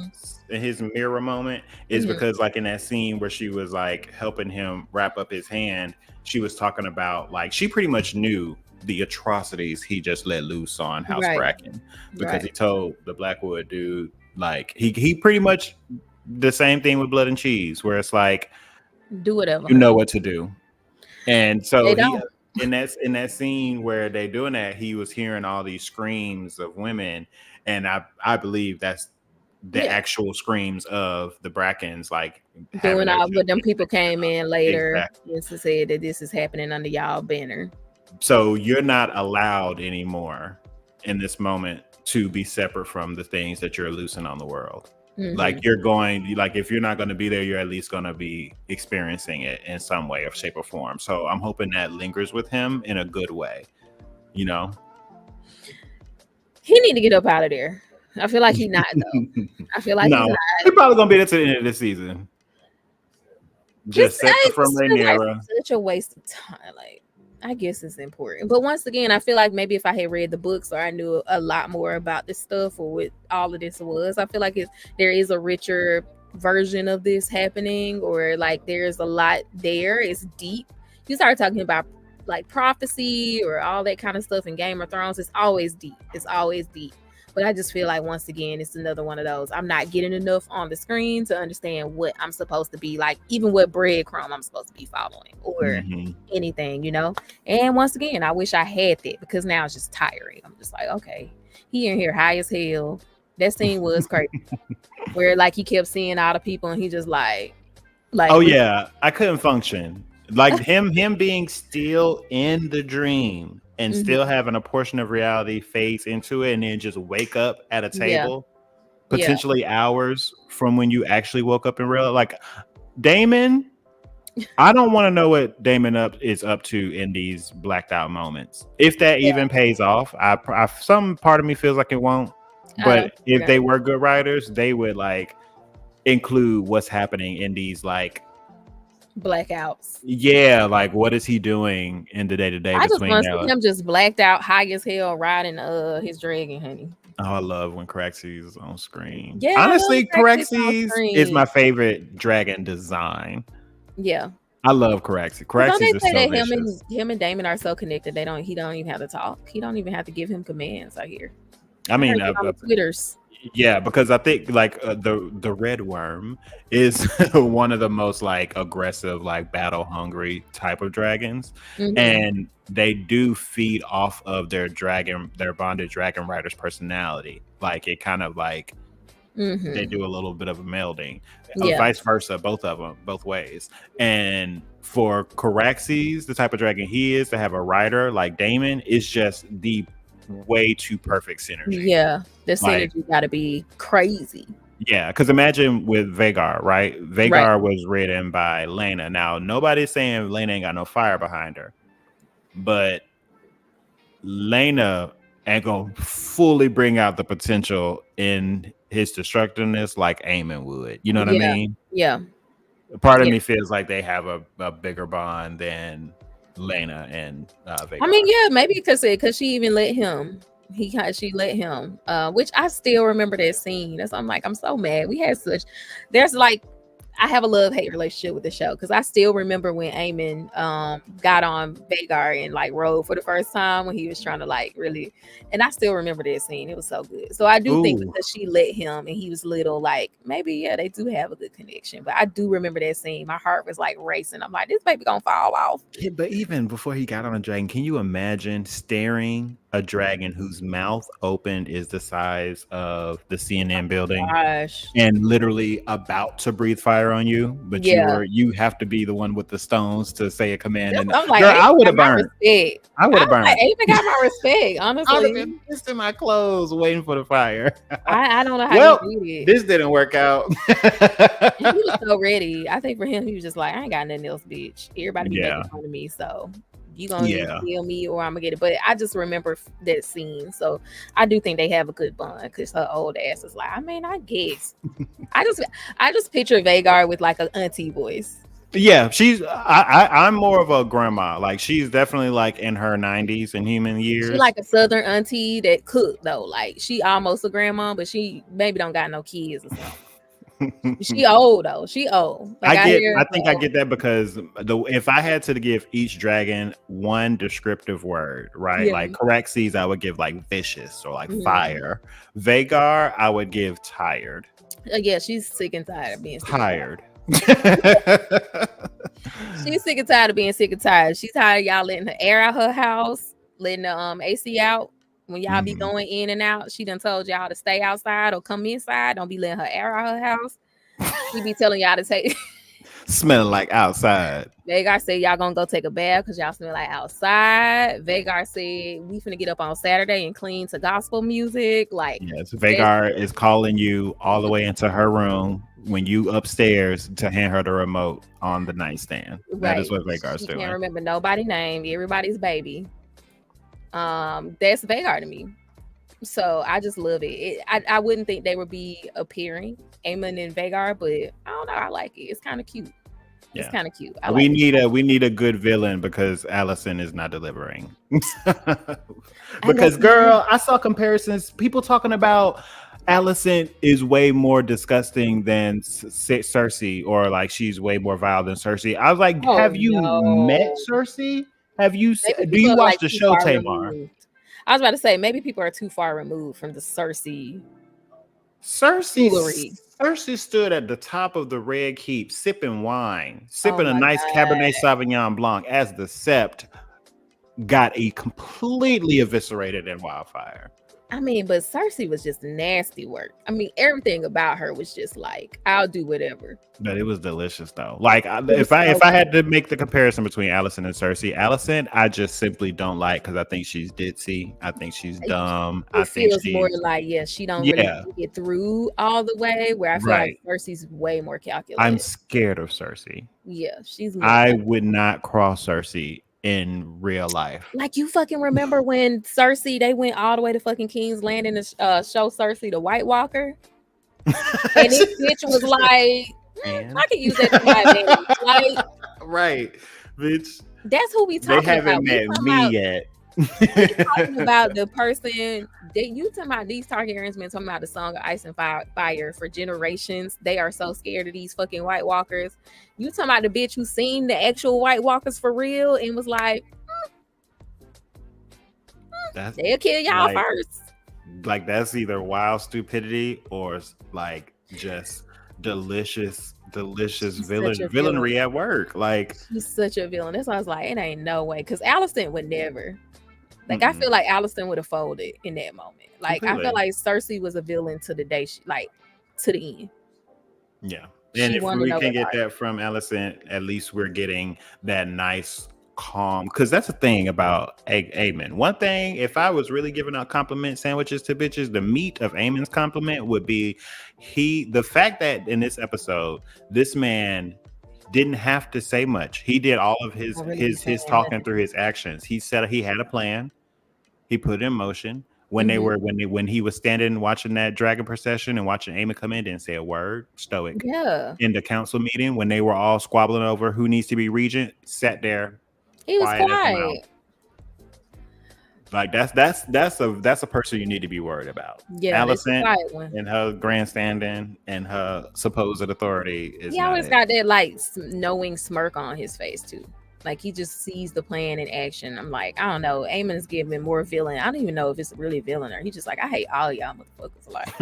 mirror moment is because like in that scene where she was like helping him wrap up his hand, she was talking about like she pretty much knew the atrocities he just let loose on House Bracken because he told the Blackwood dude like he pretty much the same thing with Blood and Cheese where it's like do whatever you know what to do. And so in that scene where they doing that, he was hearing all these screams of women, and I believe that's the actual screams of the Brackens like doing all, but them people came in later and said that this is happening under y'all banner. So you're not allowed anymore in this moment to be separate from the things that you're loosing on the world. Like you're going, like if you're not going to be there, you're at least going to be experiencing it in some way or shape or form. So I'm hoping that lingers with him in a good way. You know, he need to get up out of there. I feel like he's not though. I feel like he's not. He's probably going to be there to the end of the season. Just separate from Rhaenyra. Such a waste of time. Like I guess it's important. But once again, I feel like maybe if I had read the books or I knew a lot more about this stuff or what all of this was, I feel like there is a richer version of this happening, or like there's a lot there. It's deep. You start talking about like prophecy or all that kind of stuff in Game of Thrones. It's always deep. It's always deep. But I just feel like, once again, it's another one of those. I'm not getting enough on the screen to understand what I'm supposed to be like, even what breadcrumb I'm supposed to be following or anything, you know? And once again, I wish I had that, because now it's just tiring. I'm just like, okay, he in here high as hell. That scene was crazy. Where like he kept seeing all the people and he just like oh yeah, I couldn't function. Like him being still in the dream and still having a portion of reality phase into it, and then just wake up at a table, potentially hours from when you actually woke up in real. Like Daemon, I don't want to know what Daemon is up to in these blacked out moments. If that even pays off, I some part of me feels like it won't. But if they were good writers, they would like include what's happening in these like blackouts. Yeah, like what is he doing in the day to day? I just want to see him just blacked out, high as hell, riding his dragon, honey. Oh, I love when Caraxes is on screen. Yeah, honestly, Caraxes is my favorite dragon design. Yeah, I love Caraxes. Caraxes is so vicious. Him and Daemon are so connected. He don't even have to talk. He don't even have to give him commands. I hear. I mean, Twitters. Yeah, because I think like the red worm is one of the most like aggressive, like battle hungry type of dragons, and they do feed off of their bonded dragon rider's personality. Like it kind of like they do a little bit of a melding, vice versa, both of them, both ways. And for Caraxes, the type of dragon he is, to have a rider like Daemon is just the way too perfect synergy. Yeah, the synergy got to be crazy. Yeah, because imagine with Vhagar, right? Vhagar was written by Laena. Now, nobody's saying Laena ain't got no fire behind her, but Laena ain't gonna fully bring out the potential in his destructiveness like Aemon would. You know what I mean? Yeah. Part of me feels like they have a bigger bond than Laena and Vhagar. I mean, yeah, maybe because she even let him. She let him, which I still remember that scene. That's I'm like, I'm so mad. There's like, I have a love-hate relationship with the show, because I still remember when Aemon got on Vhagar and like rode for the first time when he was trying to like really, and I still remember that scene. It was so good. So I do think because she let him and he was little, like maybe they do have a good connection. But I do remember that scene. My heart was like racing. I'm like, this baby gonna fall off. Yeah, but even before he got on a dragon, can you imagine staring a dragon whose mouth opened is the size of the CNN building and literally about to breathe fire on you, but you have to be the one with the stones to say a command. And I'm like, girl, I would have burned. I would have burned. I even got my respect, honestly. I would have been pissed in my clothes waiting for the fire. I don't know how you did it. This didn't work out. He was so ready. I think for him, he was just like, I ain't got nothing else, bitch. Everybody be making fun of me, so you gonna kill me or I'm gonna get it. But I just remember that scene, so I do think they have a good bond, because her old ass is like, I mean, I guess. I just picture Vhagar with like an auntie voice. Yeah, I'm more of a grandma. Like she's definitely like in her 90s in human years. She like a southern auntie that cook though. Like she almost a grandma, but she maybe don't got no kids or something. She old though. She old. Like, I think I get that, because if I had to give each dragon one descriptive word, right? Like Caraxes, I would give like vicious or like fire. Vhagar, I would give tired. Yeah, she's sick and tired of being tired. She's sick and tired of being sick and tired. She's tired of y'all letting her air out her house, letting the AC out. When y'all be going in and out, she done told y'all to stay outside or come inside. Don't be letting her air out her house. She be telling y'all to take smelling like outside. Vhagar said y'all gonna go take a bath because y'all smell like outside. Vhagar said we finna get up on Saturday and clean to gospel music. Like, yes, Vhagar is calling you all the way into her room when you upstairs to hand her the remote on the nightstand. Right. That is what Vhagar's doing. Can't remember nobody's name. Everybody's baby. That's Vhagar to me. So I just love it. I wouldn't think they would be appearing, Aemon and Vhagar, but I don't know. I like it. It's kind of cute. It's kind of cute. We need a good villain because Alicent is not delivering. Because girl, I saw comparisons. People talking about Alicent is way more disgusting than Cersei, or like she's way more vile than Cersei. I was like, have you met Cersei? Do you watch the show, Tamar? I was about to say maybe people are too far removed from the Cersei. Cersei stood at the top of the Red Keep, sipping wine, sipping a nice Cabernet Sauvignon Blanc as the Sept got completely eviscerated in Wildfire. I mean, but Cersei was just nasty work. I mean, everything about her was just like, I'll do whatever. But it was delicious though. Like if I had to make the comparison between Alicent and Cersei, Alicent I just simply don't like because I think she's ditzy. I think she's dumb. It feels more like she don't really get through all the way. Where I feel like Cersei's way more calculated. I'm scared of Cersei. Yeah, she's. I would not cross Cersei in real life. Like, you fucking remember when Cersei, they went all the way to fucking King's Landing to show Cersei the White Walker, and this bitch was like, I can use that to my advantage. Like, right, bitch. That's who we talking about. They haven't met me yet. Talking about the person that you talking about. These Targaryens been talking about the Song of Ice and Fire for generations. They are so scared of these fucking White Walkers. You talking about the bitch who seen the actual White Walkers for real and was like, they'll kill y'all first. Like, that's either wild stupidity or like just delicious villainry at work. Like, she's such a villain. That's why I was like, it ain't no way. Because Alicent would never. Like, I feel like Alicent would have folded in that moment. Like, I feel like Cersei was a villain to the day, to the end. Yeah. And if we can get that from Alicent, at least we're getting that nice, calm. Because that's the thing about Aemon. One thing, if I was really giving out compliment sandwiches to bitches, the meat of Aemon's compliment would be the fact that in this episode, this man didn't have to say much. He did all of his talking through his actions. He said he had a plan. He put it in motion. When he was standing watching that dragon procession and watching Aemon come in, didn't say a word. Stoic. Yeah. In the council meeting, when they were all squabbling over who needs to be regent, sat there. He was quiet. Like, that's a person you need to be worried about. Yeah, Alicent and her grandstanding and her supposed authority is. He always got that like knowing smirk on his face too. Like, he just sees the plan in action. I'm like, I don't know. Aemon's giving more villain. I don't even know if it's really villain or he's just like, I hate all y'all motherfuckers. Like,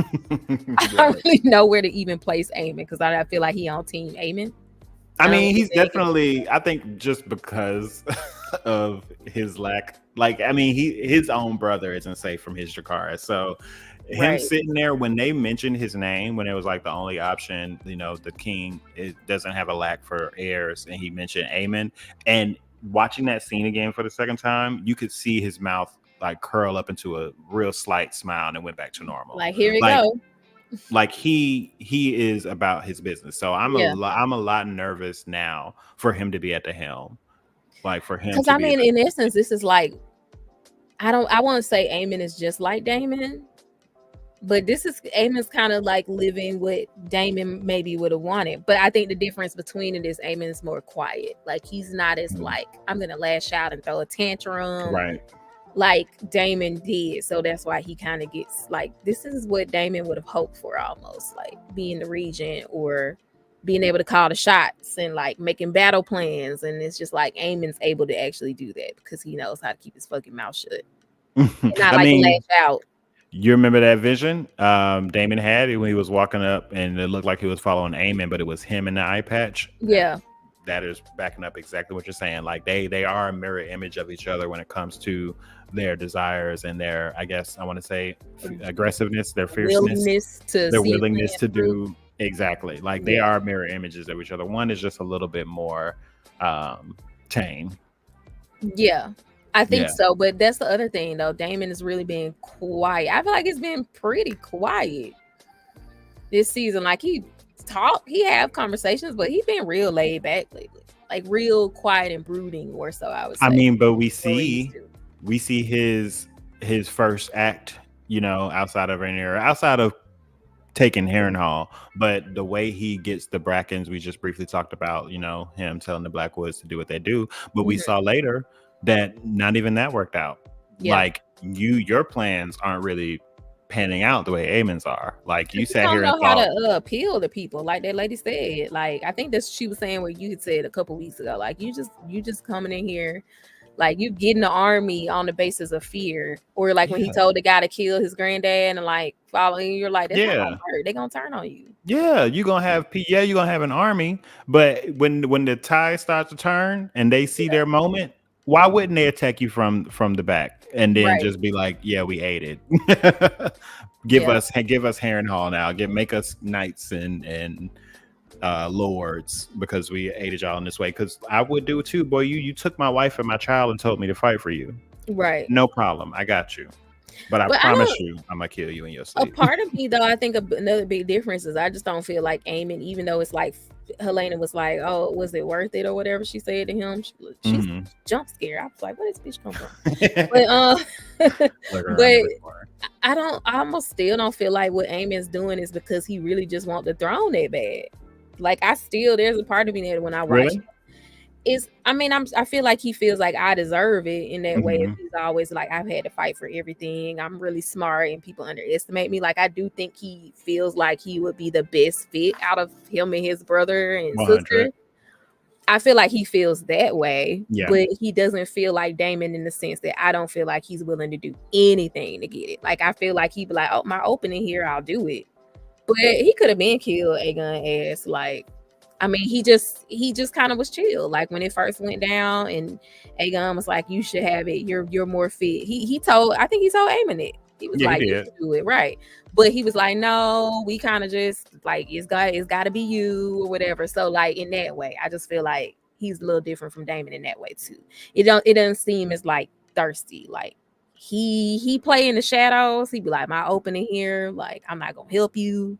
I don't really know where to even place Aemon because I feel like he on team Aemon. I mean, he's definitely. I think just because of his lack. Like, I mean, his own brother isn't safe from his Dracarys. So him sitting there when they mentioned his name, when it was like the only option, the king doesn't have a lack for heirs, and he mentioned Aemon, and watching that scene again for the second time, you could see his mouth like curl up into a real slight smile and it went back to normal. Like, here we go. Like, he is about his business. So I'm a lot nervous now for him to be at the helm. Like, for him, because I mean, in essence, this is like, I want to say Aemon is just like Daemon, but Aemon's kind of like living what Daemon maybe would have wanted. But I think the difference between it is Aemon is more quiet. Like, he's not as like, I'm gonna lash out and throw a tantrum, right? Like Daemon did. So that's why he kind of gets like, this is what Daemon would have hoped for, almost like being the regent or being able to call the shots and like making battle plans. And it's just like Aemon's able to actually do that because he knows how to keep his fucking mouth shut. And not lash out. You remember that vision Daemon had when he was walking up and it looked like he was following Aemon, but it was him in the eye patch? Yeah. That is backing up exactly what you're saying. Like, they are a mirror image of each other when it comes to their desires and their, I guess I want to say, aggressiveness, their fierceness, their willingness to do. Exactly. Like, they are mirror images of each other. One is just a little bit more tame. Yeah, I think so. But that's the other thing, though. Daemon is really being quiet. I feel like it's been pretty quiet this season. Like, he have conversations, but he's been real laid back lately. Like, real quiet and brooding, or so I would say. I mean, but we see his first act, outside of Rhaenyra, outside of taking Harrenhal, but the way he gets the Brackens, we just briefly talked about, him telling the Blackwoods to do what they do, but we saw later that not even that worked out. Like your plans aren't really panning out the way Aemon's are. Like you sat here and thought, how to appeal to people, like that lady said. Like I think that she was saying what you had said a couple weeks ago. Like you just coming in here, like you getting the army on the basis of fear, or like when he told the guy to kill his granddad and like following, you're like, that's not gonna hurt. They're gonna turn on you. Yeah, you're gonna have an army, but when the tide starts to turn and they see their moment, why wouldn't they attack you from the back and then just be like, yeah, we ate it. give us Harrenhal now. Make us knights and lords because we aided y'all in this way. Because I would do it too, boy. You took my wife and my child and told me to fight for you. Right. No problem. I got you. But I promise you, I'm gonna kill you in your sleep. A part of me, though, I think another big difference is I just don't feel like Aemon, even though it's like Helena was like, "Oh, was it worth it?" or whatever she said to him. She's jump scared. I was like, "Where does this bitch come from?" But I almost still don't feel like what Aemon's doing is because he really just wants the throne that bad. Like there's a part of me that when I watch it, I feel like he feels like I deserve it in that way. He's always like, I've had to fight for everything. I'm really smart and people underestimate me. Like I do think he feels like he would be the best fit out of him and his brother and 100. Sister. I feel like he feels that way, but he doesn't feel like Daemon in the sense that I don't feel like he's willing to do anything to get it. Like I feel like he'd be like, oh, my opening here, I'll do it. But he could have been killed Aegon ass. Like, I mean, he just kind of was chill. Like when it first went down and Aegon was like, you should have it. You're more fit. He told Aemon it. He was like, you should do it, right. But he was like, no, we kind of just like, it's got to be you or whatever. So like in that way, I just feel like he's a little different from Daemon in that way too. It doesn't seem as like thirsty. Like he play in the shadows. He'd be like, my opening here, like I'm not gonna help you.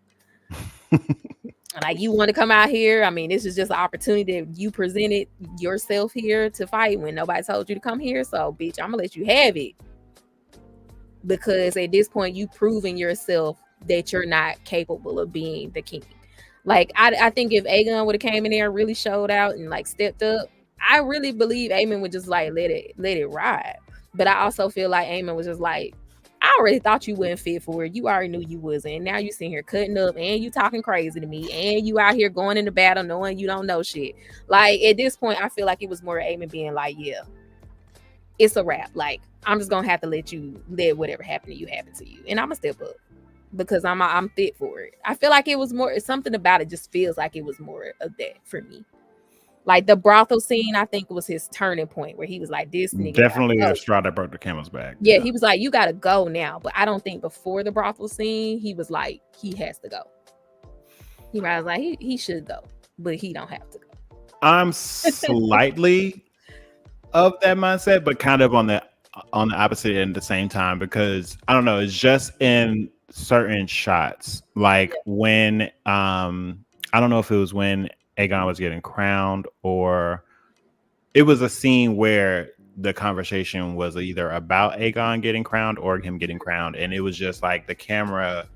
Like you want to come out here. I mean, this is just an opportunity that you presented yourself here to fight when nobody told you to come here. So bitch, I'm gonna let you have it. Because at this point, you proving yourself that you're not capable of being the king. Like I think if Aegon would have came in there and really showed out and like stepped up, I really believe Aemon would just like let it ride. But I also feel like Aemon was just like, I already thought you wasn't fit for it. You already knew you wasn't. Now you sitting here cutting up and you talking crazy to me and you out here going into battle knowing you don't know shit. Like at this point, I feel like it was more Aemon being like, yeah, it's a wrap. Like I'm just gonna have to let whatever happened to you happen to you, and I'm gonna step up because I'm fit for it. I feel like it was more. Something about it just feels like it was more of that for me. Like the brothel scene, I think was his turning point where he was like, "This nigga definitely the straw that broke the camel's back." Yeah, he was like, "You gotta go now." But I don't think before the brothel scene, he was like, he has to go. He was like, he should go, but he don't have to go. I'm slightly of that mindset, but kind of on the opposite end at the same time, because I don't know, it's just in certain shots, like when I don't know if it was when Aegon was getting crowned or it was a scene where the conversation was either about Aegon getting crowned or him getting crowned, and it was just like the camera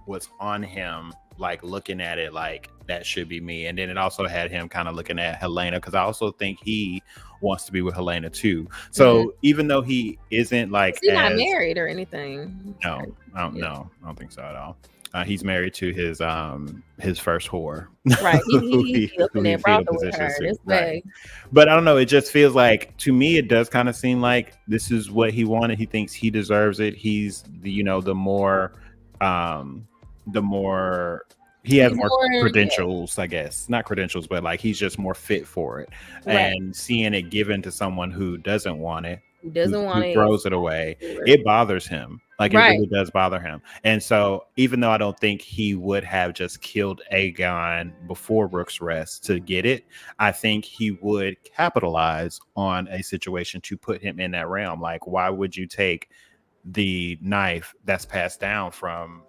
was on him, like looking at it like that should be me. And then it also had him kind of looking at Helena, because I also think he wants to be with Helena too. So even though he isn't like he's not married or anything. No, I don't think so at all. He's married to his first whore. Right. He looking at brothel with her. Right. But I don't know. It just feels like, to me, it does kind of seem like this is what he wanted. He thinks he deserves it. He's the more he has more credentials, I guess. Not credentials, but like he's just more fit for it. Right. And seeing it given to someone who doesn't want it, who throws it away, it bothers him. Like it really does bother him. And so even though I don't think he would have just killed Aegon before Rook's Rest to get it, I think he would capitalize on a situation to put him in that realm. Like, why would you take the knife that's passed down from,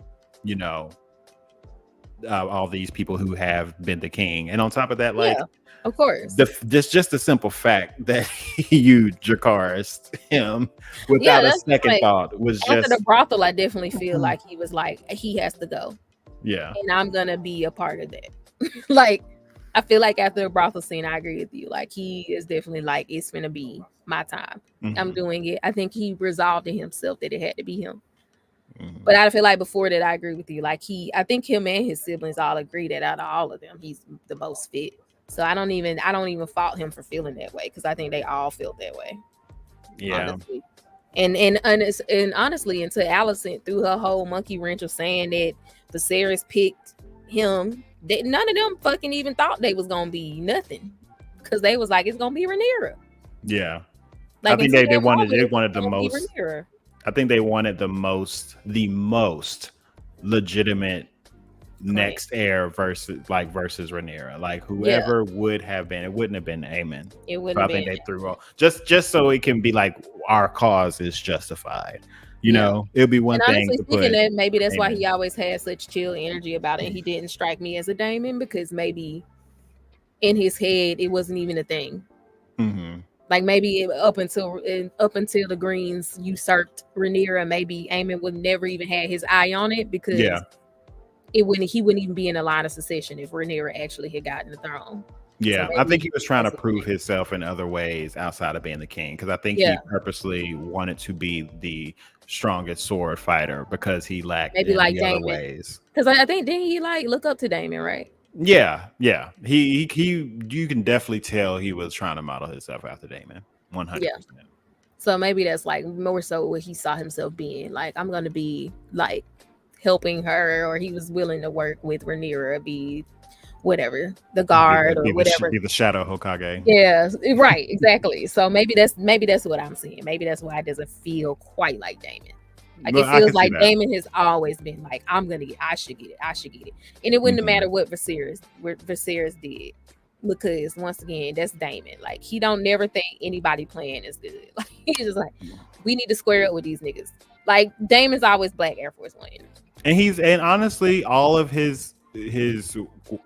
all these people who have been the king? And on top of that, like, of course, just the simple fact that you Dracarys him without a second thought was after just the brothel. I definitely feel like he was like, he has to go. Yeah. And I'm gonna be a part of that. Like, I feel like after the brothel scene, I agree with you. Like, he is definitely like, it's gonna be my time. I'm doing it. I think he resolved in himself that it had to be him. But I feel like before that, I agree with you. Like, I think him and his siblings all agree that out of all of them, he's the most fit. So I don't even fault him for feeling that way, because I think they all feel that way. Yeah. Honestly. And honestly, until Alicent threw her whole monkey wrench of saying that Viserys picked him, that none of them fucking even thought they was gonna be nothing, because they was like, it's gonna be Rhaenyra. Yeah, like, I think they wanted the most. I think they wanted the most legitimate next heir versus Rhaenyra. Like, whoever would have been, it wouldn't have been Aemon. It wouldn't. So I think they threw all just so it can be like, our cause is justified. You know, it'll be one thing. Honestly, speaking that, maybe that's why he always had such chill energy about it. He didn't strike me as a Daemon, because maybe in his head it wasn't even a thing. Like, maybe up until the Greens usurped Rhaenyra, maybe Aemon would never even had his eye on it, because he wouldn't even be in a line of succession if Rhaenyra actually had gotten the throne. Yeah, so I think he was trying to prove himself in other ways outside of being the king, because I think he purposely wanted to be the strongest sword fighter, because he lacked maybe like the other ways. Because I think didn't he like look up to Daemon, right? Yeah. He you can definitely tell he was trying to model himself after Daemon, 100%. So maybe that's like more so what he saw himself being. Like, I'm gonna be like helping her, or he was willing to work with Rhaenyra, be whatever, the guard or whatever, be the shadow Hokage. Yeah, right, exactly. So maybe that's what I'm seeing. Maybe that's why it doesn't feel quite like Daemon. Like, it feels like Daemon has always been like, I should get it, and it wouldn't have mattered what Viserys did, because once again, that's Daemon. Like, he don't never think anybody playing is good. Like, he's just like, we need to square up with these niggas. Like, Daemon's always Black Air Force One, and honestly, all of his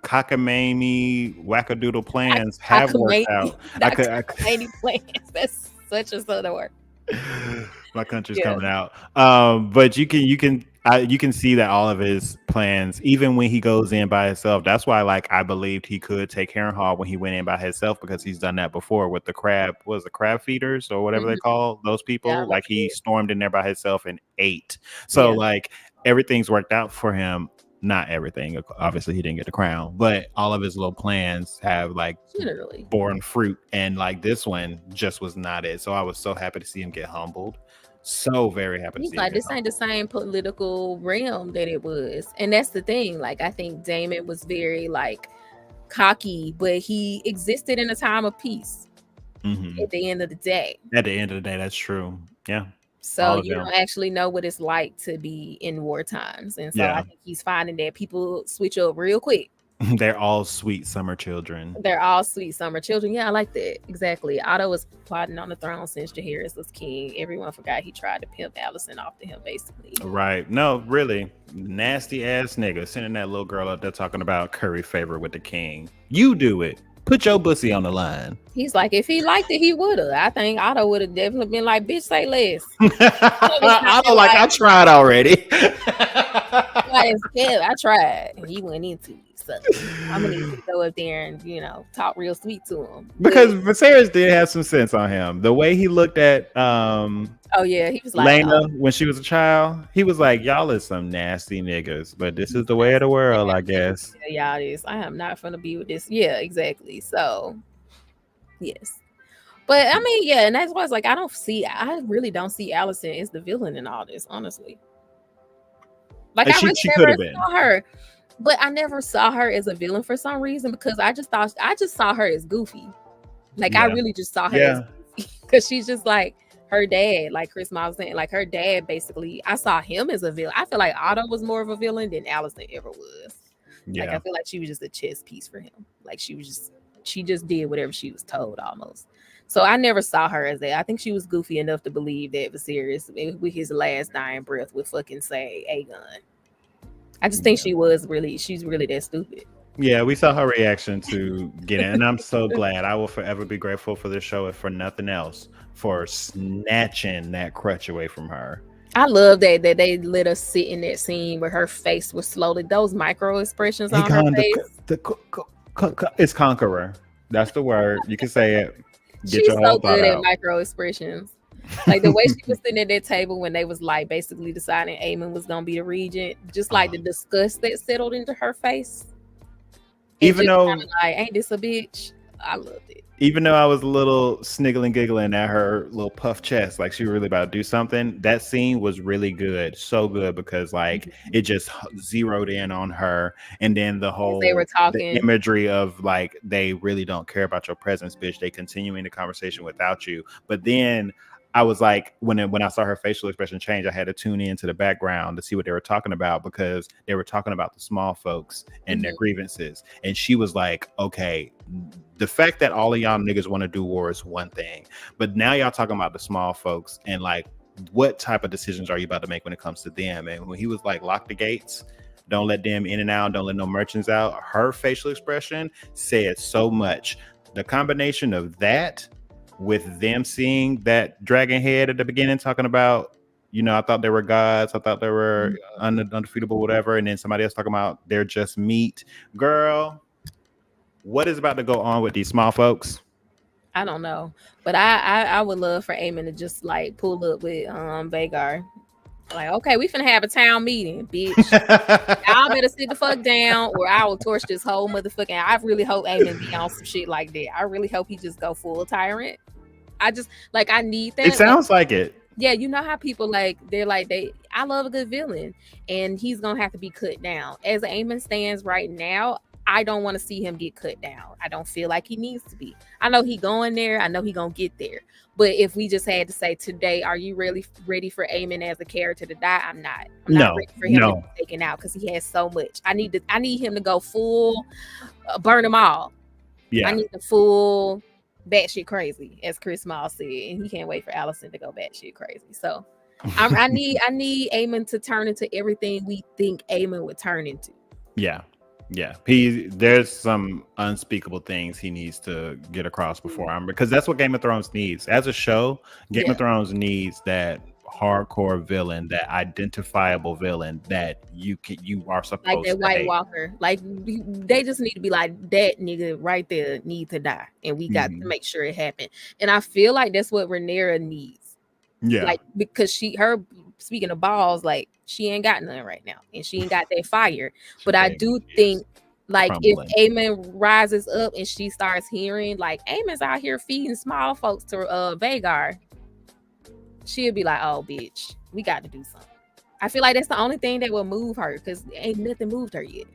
cockamamie wackadoodle plans have worked out. Cockamamie plans. That's such a southern word. My country's coming out. But you can see that all of his plans, even when he goes in by himself, that's why, like, I believed he could take Harrenhal when he went in by himself, because he's done that before with the crab feeders or whatever they call those people. Yeah, like, he stormed in there by himself and ate. So like, everything's worked out for him. Not everything, obviously he didn't get the crown, but all of his little plans have like borne fruit, and like this one just was not it. So I was so happy to see him get humbled. So very happy to see like, this ain't the same political realm that it was. And that's the thing. Like, I think Daemon was very like cocky, but he existed in a time of peace. At the end of the day, that's true. Yeah. So you don't actually know what it's like to be in war times. And so I think he's finding that people switch up real quick. They're all sweet summer children. Yeah, I like that. Exactly. Otto was plotting on the throne since Jaehaerys was king. Everyone forgot he tried to pimp Alicent off to him, basically. Right. No, really. Nasty ass nigga sending that little girl up there talking about curry favor with the king. You do it. Put your pussy on the line. He's like, if he liked it, he would have. I think Otto would have definitely been like, bitch, say less. Otto like, I tried already. I tried. And he went into it. So I'm going to need to go up there and, talk real sweet to him. Because Viserys did have some sense on him. The way he looked at he was like Laena when she was a child, he was like, y'all is some nasty niggas, but this is the way of the world, I guess. Yeah, y'all is. I am not gonna be with this. Yeah, exactly. So yes. But I mean, yeah, and that's why it's like, I really don't see Alicent as the villain in all this, honestly. Like, I really never saw her. But I never saw her as a villain for some reason, because I just saw her as goofy. Like, I really just saw her as goofy, because she's just like her dad, like Chris Miles was saying, like her dad, basically. I saw him as a villain. I feel like Otto was more of a villain than Alicent ever was. Yeah. Like, I feel like she was just a chess piece for him. Like, she just did whatever she was told almost. So I never saw her as that. I think she was goofy enough to believe that Viserys, with his last dying breath, would fucking say Aegon. I just think she's really that stupid. Yeah, we saw her reaction to getting, and I'm so glad. I will forever be grateful for this show, if for nothing else, for snatching that crutch away from her. I love that they let us sit in that scene where her face was slowly, those micro expressions on her face. It's Conqueror. That's the word. You can say it. She's so good at micro expressions. Like the way she was sitting at that table when they was like basically deciding Aemon was gonna be the regent, just like the disgust that settled into her face. Even though like, ain't this a bitch? I loved it. Even though I was a little sniggling, giggling at her little puff chest, like she was really about to do something, that scene was really good. So good because like it just zeroed in on her. And then the whole the imagery of like, they really don't care about your presence, bitch. They continuing the conversation without you. But then I was like, when I saw her facial expression change, I had to tune into the background to see what they were talking about, because they were talking about the small folks and their grievances. And she was like, okay, the fact that all of y'all niggas want to do war is one thing, but now y'all talking about the small folks and like, what type of decisions are you about to make when it comes to them? And when he was like, lock the gates, don't let them in and out, don't let no merchants out, her facial expression said so much. The combination of that with them seeing that dragon head at the beginning talking about, you know, I thought they were gods, I thought they were undefeatable, whatever, and then somebody else talking about they're just meat. Girl, what is about to go on with these small folks? I don't know, but I would love for Aemon to just like pull up with Vhagar. Like, okay, we finna have a town meeting, bitch. Y'all better sit the fuck down, or I will torch this whole motherfucking. I really hope Aemon be on some shit like that. I really hope he just go full tyrant. I just like, I need that. It sounds like it. Yeah, you know how people like I love a good villain, and he's gonna have to be cut down. As Aemon stands right now, I don't want to see him get cut down. I don't feel like he needs to be. I know he going there. I know he gonna get there. But if we just had to say today, are you really ready for Aemon as a character to die? I'm not. I'm not ready for him to be taken out because he has so much. I need him to go full, burn them all. Yeah. I need the full batshit crazy, as Chris Miles said, and he can't wait for Alicent to go batshit crazy. So I need Aemon to turn into everything we think Aemon would turn into. Yeah. There's some unspeakable things he needs to get across before because that's what Game of Thrones needs. As a show, Game of Thrones needs that hardcore villain, that identifiable villain that you are supposed to like that White Walker. Like they just need to be like, that nigga right there need to die, and we got to make sure it happened. And I feel like that's what Rhaenyra needs. Yeah, like because her speaking of balls, like she ain't got none right now, and she ain't got that fire. But I do think like crumbling. If Aemon rises up and she starts hearing like Aemon's out here feeding small folks to Vhagar, she'll be like, oh bitch, we got to do something. I feel like that's the only thing that will move her, because ain't nothing moved her yet.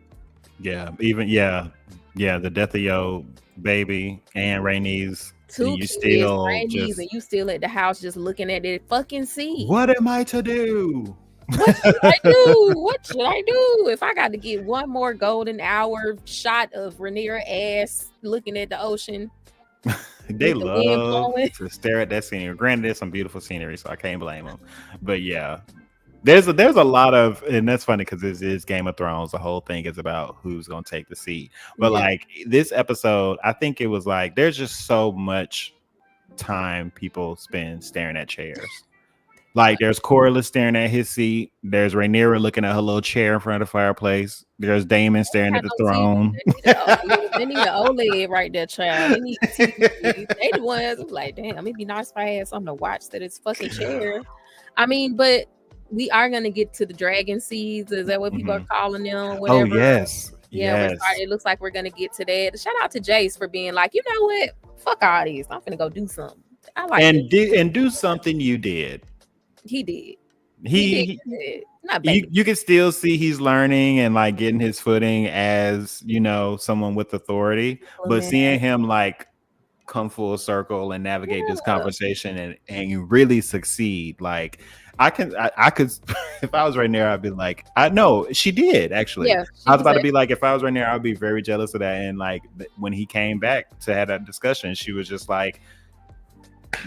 Yeah, even the death of your baby and Rhaenys. Two kids, Rhaenys, and you still at the house just looking at it fucking sea. What am I to do? What should I do? What should I do if I got to get one more golden hour shot of Rhaenyra ass looking at the ocean? They love to stare at that scenery. Granted, there's some beautiful scenery, so I can't blame them. But yeah, there's a lot of, and that's funny because this is Game of Thrones. The whole thing is about who's gonna take the seat. But like this episode, I think it was like there's just so much time people spend staring at chairs. Like there's Corlys staring at his seat. There's Rhaenyra looking at her little chair in front of the fireplace. There's Daemon staring at the throne. They need an OLED right there, child. They need TV. They the ones like, damn, it'd be nice if I had something to watch that is fucking chair. I mean, but we are gonna get to the dragon seeds. Is that what people are calling them? Whatever. Oh yes. Yeah, it looks like we're gonna get to that. Shout out to Jace for being like, you know what? Fuck all these. I'm gonna go do something. I like and do something you did. He did. He did. Not you can still see he's learning and like getting his footing as, you know, someone with authority. But seeing him like come full circle and navigate this conversation and really succeed, like I could if I was right there, I'd be like, I know she did actually. Yeah, I was about to be like, if I was right there, I'd be very jealous of that. And like when he came back to have that discussion, she was just like,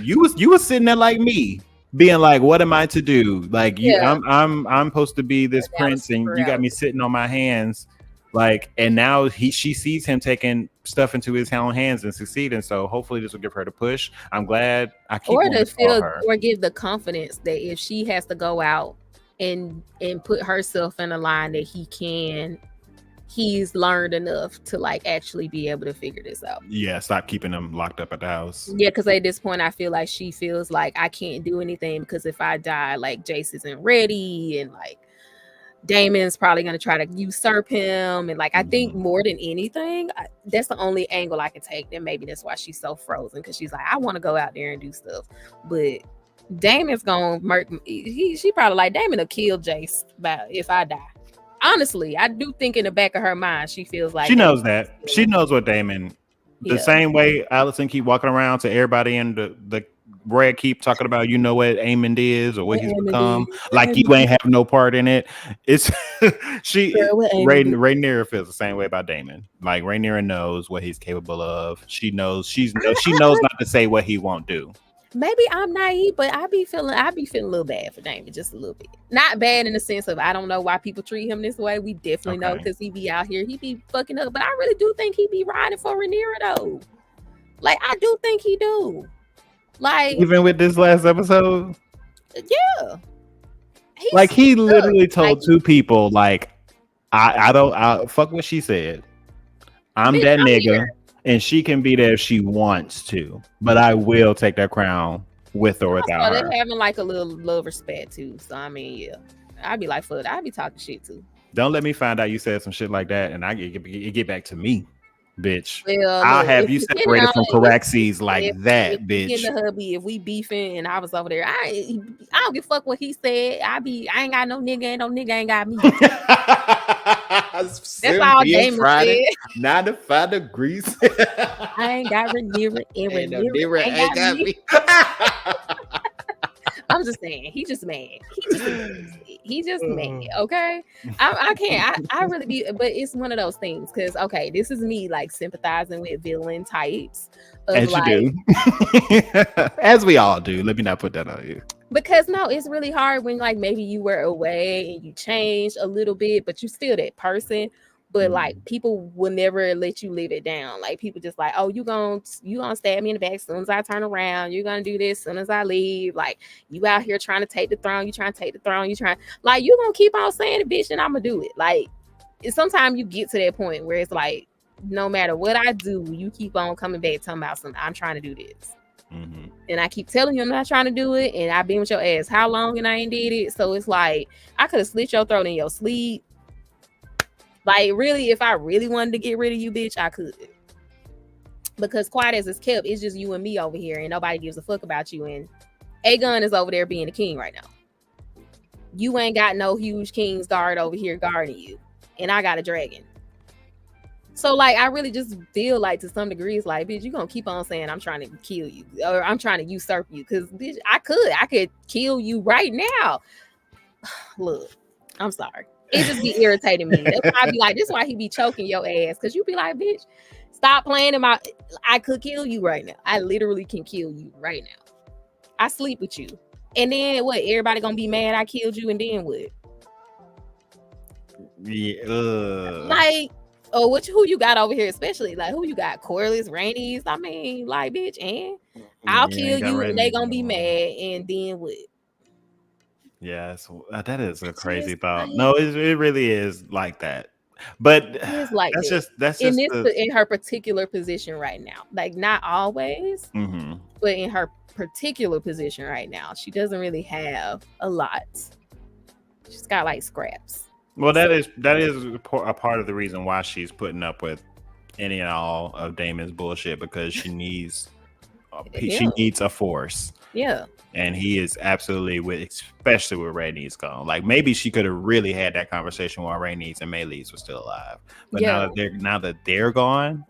you was sitting there like me, being like, what am I to do? Like I'm supposed to be this prince, and you got me sitting on my hands. Like, and now she sees him taking stuff into his own hands and succeed. And so hopefully this will give her the push. I'm glad I keep or to feel her. Or give the confidence that if she has to go out and put herself in a line that he's learned enough to like actually be able to figure this out. Yeah, stop keeping them locked up at the house. Yeah, because at this point I feel like she feels like I can't do anything because if I die, like Jace isn't ready and like Damon's probably going to try to usurp him. And like, I think more than anything, that's the only angle I can take. And maybe that's why she's so frozen. Cause she's like, I want to go out there and do stuff. But Damon's going to murk. She probably like, Damon will kill Jace if I die. Honestly, I do think in the back of her mind, she feels like. She knows that. She knows what Damon, the same way Allison keep walking around to everybody in the Brad keep talking about, you know what Aemond is or what he's become, like you ain't have no part in it. It's Rhaenyra feels the same way about Daemon. Like Rhaenyra knows what he's capable of. She knows she knows not to say what he won't do. Maybe I'm naive, but I be feeling a little bad for Daemon, just a little bit. Not bad in the sense of I don't know why people treat him this way. We definitely know because he be out here, he be fucking up. But I really do think he be riding for Rhaenyra though. Like I do think he do. Like even with this last episode, yeah, like he literally told two people, like I fuck what she said. I'm that nigga, here. And she can be there if she wants to, but I will take that crown with or without her. They're having like a little respect too. So I mean, yeah, I'd be like, fuck, I'd be talking shit too. Don't let me find out you said some shit like that, and it get back to me. Bitch, well, I'll have you separated from Caraxes like that, bitch. In the hubby, if we beefing and I was over there, I don't give a fuck what he said. I ain't got no nigga, and no nigga ain't got me. That's all Damon said. 95 degrees. I ain't got Rhaenyra, and Rhaenyra ain't got me. I'm just saying, he just mad. He just mad. Okay, I can't. I really be, but it's one of those things because okay, this is me like sympathizing with villain types. As like, you do, as we all do. Let me not put that on you. Because no, it's really hard when like maybe you were away and you changed a little bit, but you still that person. But like people will never let you live it down. Like people just like, oh, you gonna stab me in the back as soon as I turn around. You're gonna do this as soon as I leave. Like you out here trying to take the throne. You trying to take the throne. You trying like you gonna keep on saying it, bitch, and I'm gonna do it. Like sometimes you get to that point where it's like, no matter what I do, you keep on coming back talking about something. I'm trying to do this. Mm-hmm. And I keep telling you I'm not trying to do it. And I've been with your ass how long and I ain't did it. So it's like I could have slit your throat in your sleep. Like, really, if I really wanted to get rid of you, bitch, I could. Because quiet as it's kept, it's just you and me over here, and nobody gives a fuck about you. And Aegon is over there being the king right now. You ain't got no huge King's Guard over here guarding you. And I got a dragon. So, like, I really just feel like, to some degree, it's like, bitch, you gonna keep on saying I'm trying to kill you. Or I'm trying to usurp you. Because, bitch, I could kill you right now. Look, I'm sorry. It just be irritating me. That's why I be like, this is why he be choking your ass. Cause you be like, bitch, stop playing in I could kill you right now. I literally can kill you right now. I sleep with you. And then what? Everybody gonna be mad I killed you and then what? Yeah. Like, oh, who you got over here? Especially like who you got? Corlys, Rhaenys. I mean, like, bitch, and I'll kill you and they gonna be mad and then what? Yes, that is a crazy thought. No, it really is like that. But it's like that's just in her particular position right now. Like not always, but in her particular position right now, she doesn't really have a lot. She's got like scraps. Well, that is a part of the reason why she's putting up with any and all of Damon's bullshit because she needs a force. Yeah. And he is absolutely especially with Rhaenys gone. Like maybe she could have really had that conversation while Rhaenys and Meleys were still alive. But now that they're gone,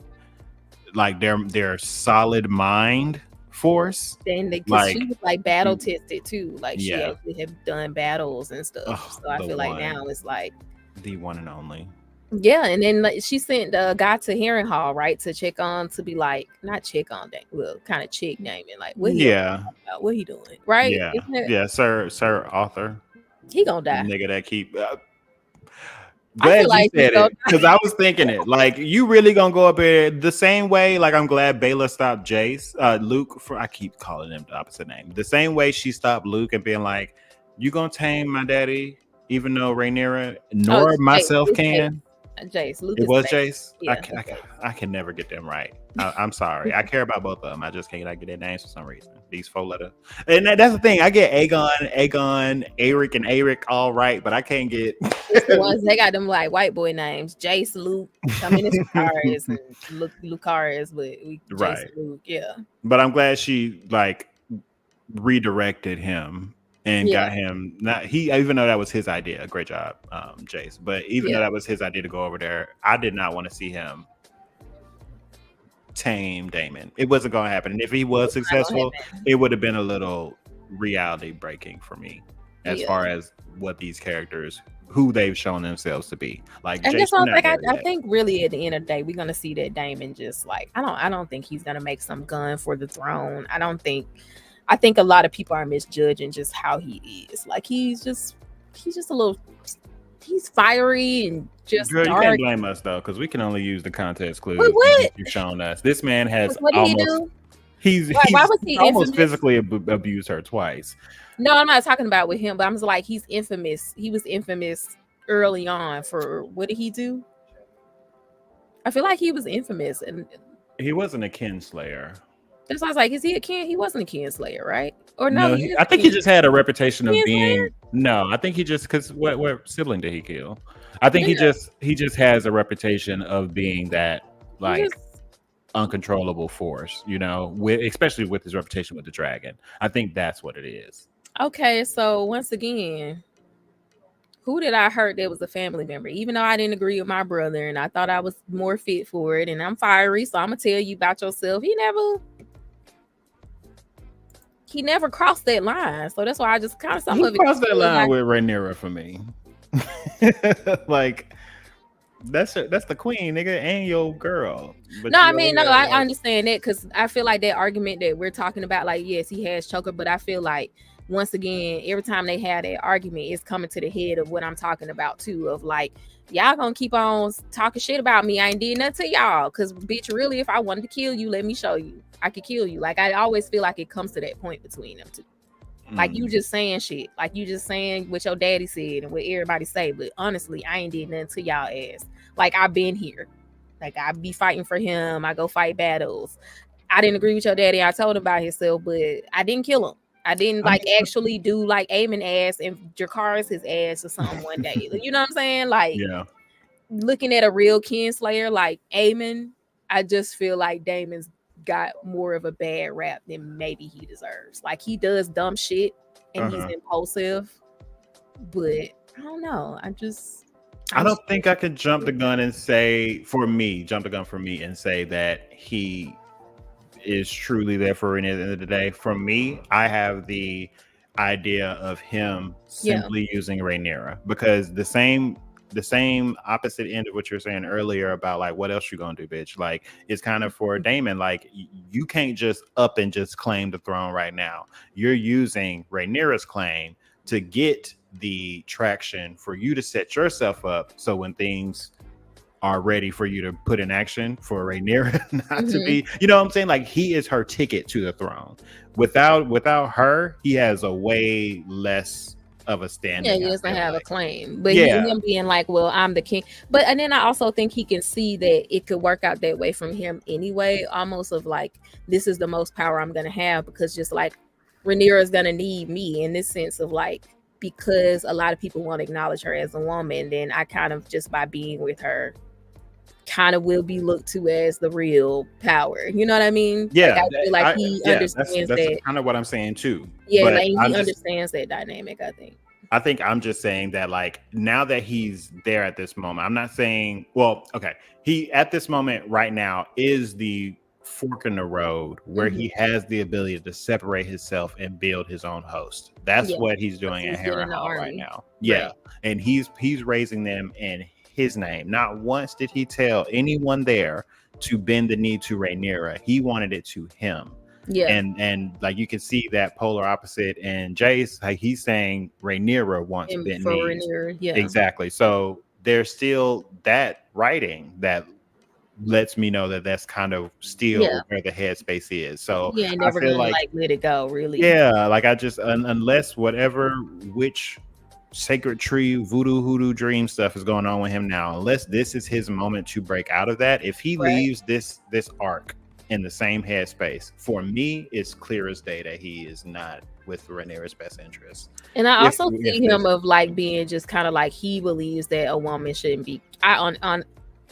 like their solid mind force. And she was like battle tested too. Like she actually have done battles and stuff. So I feel like now it's like the one and only. Yeah, and then like, she sent a guy to Harrenhal, right, to check on, to be like, not check on that, well, kind of check Daemon, like, what he doing, right? Yeah, Sir Arthur. He gonna die. The nigga that keep. Glad you said it, because I was thinking it. Like, you really gonna go up there the same way? Like, I'm glad Baylor stopped Luke. I keep calling him the opposite name. The same way she stopped Luke and being like, "You gonna tame my daddy, even though Rhaenyra nor myself can." Jace. It was Jace. Yeah. I can never get them right. I'm sorry. I care about both of them. I just can't get their names for some reason. These 4 letter. And that's the thing. I get Aegon, Eric, and Eric all right, but I can't get the ones they got them like white boy names. Jace, Luke. I mean, it's Lucaris and Lucaris, but Jace, right. Luke. Yeah. But I'm glad she like redirected him. And got him even though that was his idea. Great job, Jace. But even though that was his idea to go over there, I did not want to see him tame Daemon. It wasn't going to happen. And if he was successful, it would have been a little reality breaking for me as far as what these characters, who they've shown themselves to be. Like, and that's like I think really at the end of the day, we're gonna see that Daemon just like I don't think he's gonna make some gun for the throne. I think a lot of people are misjudging just how he is. Like, he's just a little, he's fiery and just Girl, dark. You can't blame us though, because we can only use the context clues you've shown us. This man has what did he do? He's almost physically abused her twice. No, I'm not talking about with him, but I'm just like, he's infamous. He was infamous early on for what did he do? I feel like he was infamous, and he wasn't a kinslayer. That's why I was like, is he a kin? He wasn't a kinslayer, right? Or no? I think he just had a reputation of being. No, I think he just because what sibling did he kill? I think he just has a reputation of being that like uncontrollable force, especially with his reputation with the dragon. I think that's what it is. Okay, so once again, who did I hurt that was a family member? Even though I didn't agree with my brother and I thought I was more fit for it, and I'm fiery, so I'm gonna tell you about yourself. He never crossed that line, so that's why I just kind of crossed that line with Rhaenyra for me. Like, that's the queen, nigga, and your girl. But I understand that, because I feel like that argument that we're talking about, like, yes, he has choker, but I feel like once again, every time they have that argument, it's coming to the head of what I'm talking about too, of like, y'all gonna keep on talking shit about me. I ain't did nothing to y'all, because bitch, really, if I wanted to kill you, let me show you. I could kill you. Like, I always feel like it comes to that point between them two. Like, you just saying shit. Like, you just saying what your daddy said and what everybody say. But honestly, I ain't did nothing to y'all ass. Like, I've been here. Like, I be fighting for him. I go fight battles. I didn't agree with your daddy. I told him about himself, but I didn't kill him. I didn't actually do like Aemon ass and Dracarys his ass or something one day. You know what I'm saying? Like, looking at a real kinslayer like Aemon, I just feel like Daemon's got more of a bad rap than maybe he deserves. Like, he does dumb shit and he's impulsive, but I don't know. I don't think I could jump the gun and say for me and say that he is truly there for Rhaenyra at the end of the day. For me, I have the idea of him simply using Rhaenyra, because the same opposite end of what you were saying earlier about like, what else you gonna do, bitch? Like, it's kind of for Daemon, like, you can't just up and just claim the throne right now. You're using Rhaenyra's claim to get the traction for you to set yourself up, so when things are ready for you to put in action for Rhaenyra not to be, you know what I'm saying? Like, he is her ticket to the throne. Without her, he has a way less of a standing. Yeah, he doesn't have a claim. But him being like, well, I'm the king. But and then I also think he can see that it could work out that way from him anyway, almost of like, this is the most power I'm gonna have, because just like Rhaenyra is gonna need me in this sense of like, because a lot of people won't acknowledge her as a woman, then I kind of, just by being with her, kind of will be looked to as the real power. You know what I mean? Yeah, like, I feel like he understands that's kind of what I'm saying too. Yeah, like, he understands that dynamic, I think. I'm just saying that, like, now that he's there at this moment, I'm not saying, well, okay, he at this moment right now is the fork in the road where he has the ability to separate himself and build his own host. That's what he's doing at Harrenhal right now. Yeah, right. And he's raising them in his name. Not once did he tell anyone there to bend the knee to Rhaenyra. He wanted it to him. Yeah. And like, you can see that polar opposite in Jace. Like, he's saying Rhaenyra wants bent knees. Yeah. Exactly. So there's still that writing that lets me know that that's kind of still where the headspace is. So never gonna like let it go, really. Yeah, like I just unless whatever which sacred tree voodoo hoodoo dream stuff is going on with him now, unless this is his moment to break out of that. If he leaves this arc in the same headspace, for me, it's clear as day that he is not with Rhaenyra's best interest. And I also see him of like being just kind of like he believes that a woman shouldn't be.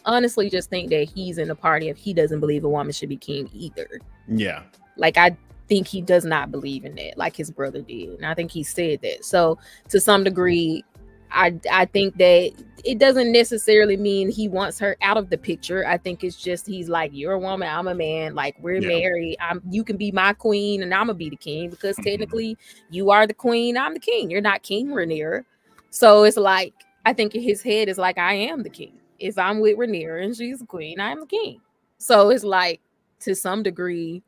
Honestly just think that he's in the party if he doesn't believe a woman should be king either. Yeah. Like I think he does not believe in that, like his brother did. And I think he said that. So to some degree, I think that it doesn't necessarily mean he wants her out of the picture. I think it's just he's like, you're a woman, I'm a man, like we're married. You can be my queen and I'm gonna be the king because technically you are the queen, I'm the king. You're not King Rhaenyra. So it's like I think in his head is like I am the king. If I'm with Rhaenyra and she's the queen, I am the king. So it's like to some degree,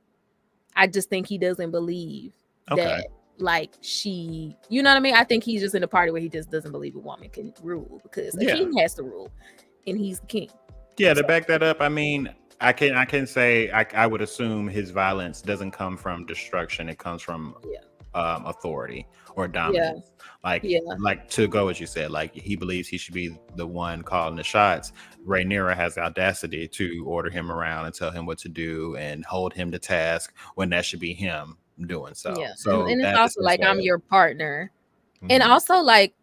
I just think he doesn't believe that like she, you know what I mean? I think he's just in a party where he just doesn't believe a woman can rule because a king has to rule and he's the king. Yeah, to back that up, I mean, I can say I would assume his violence doesn't come from destruction. It comes from authority or dominance. Like to go as you said, like he believes he should be the one calling the shots. Rhaenyra has the audacity to order him around and tell him what to do and hold him to task when that should be him doing so. So and it's also like I'm your partner. And also like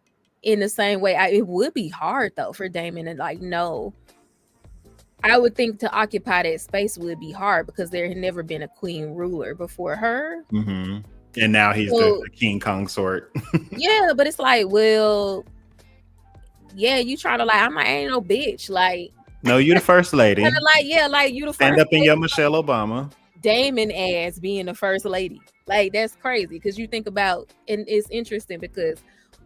in the same way, it would be hard though for Daemon to like no. I would think to occupy that space would be hard because there had never been a queen ruler before her. And now he's the king consort. Yeah, but it's like, well, yeah, you trying to like, I ain't no bitch. Like, no, you the first lady. Kind of like, yeah, like you the stand first up in your Michelle Obama. Daemon as being the first lady. Like, that's crazy because you think about, and it's interesting because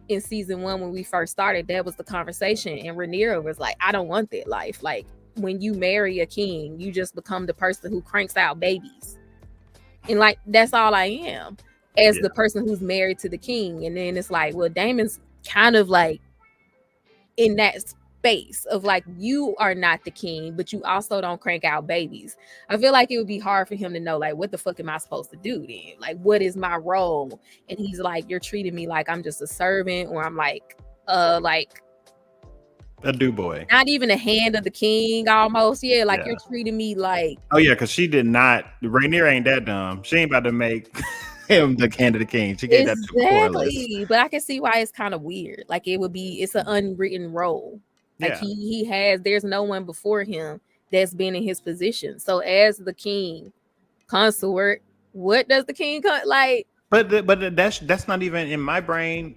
in season 1, when we first started, that was the conversation. And Rhaenyra was like, I don't want that life. Like, when you marry a king, you just become the person who cranks out babies. And like, that's all I am. As the person who's married to the king. And then it's like, well, Daemon's kind of like in that space of like, you are not the king, but you also don't crank out babies. I feel like it would be hard for him to know, like, what the fuck am I supposed to do then? Like, what is my role? And he's like, you're treating me like I'm just a servant, or I'm like a do boy, not even a hand of the king almost. You're treating me like, oh yeah, because she did not, Rhaenyra ain't that dumb. She ain't about to make him the hand of the king. She gave that to Corlys. But I can see why it's kind of weird. Like it's an unwritten role. Like there's no one before him that's been in his position. So as the king consort, what does the king like? But that's not even in my brain.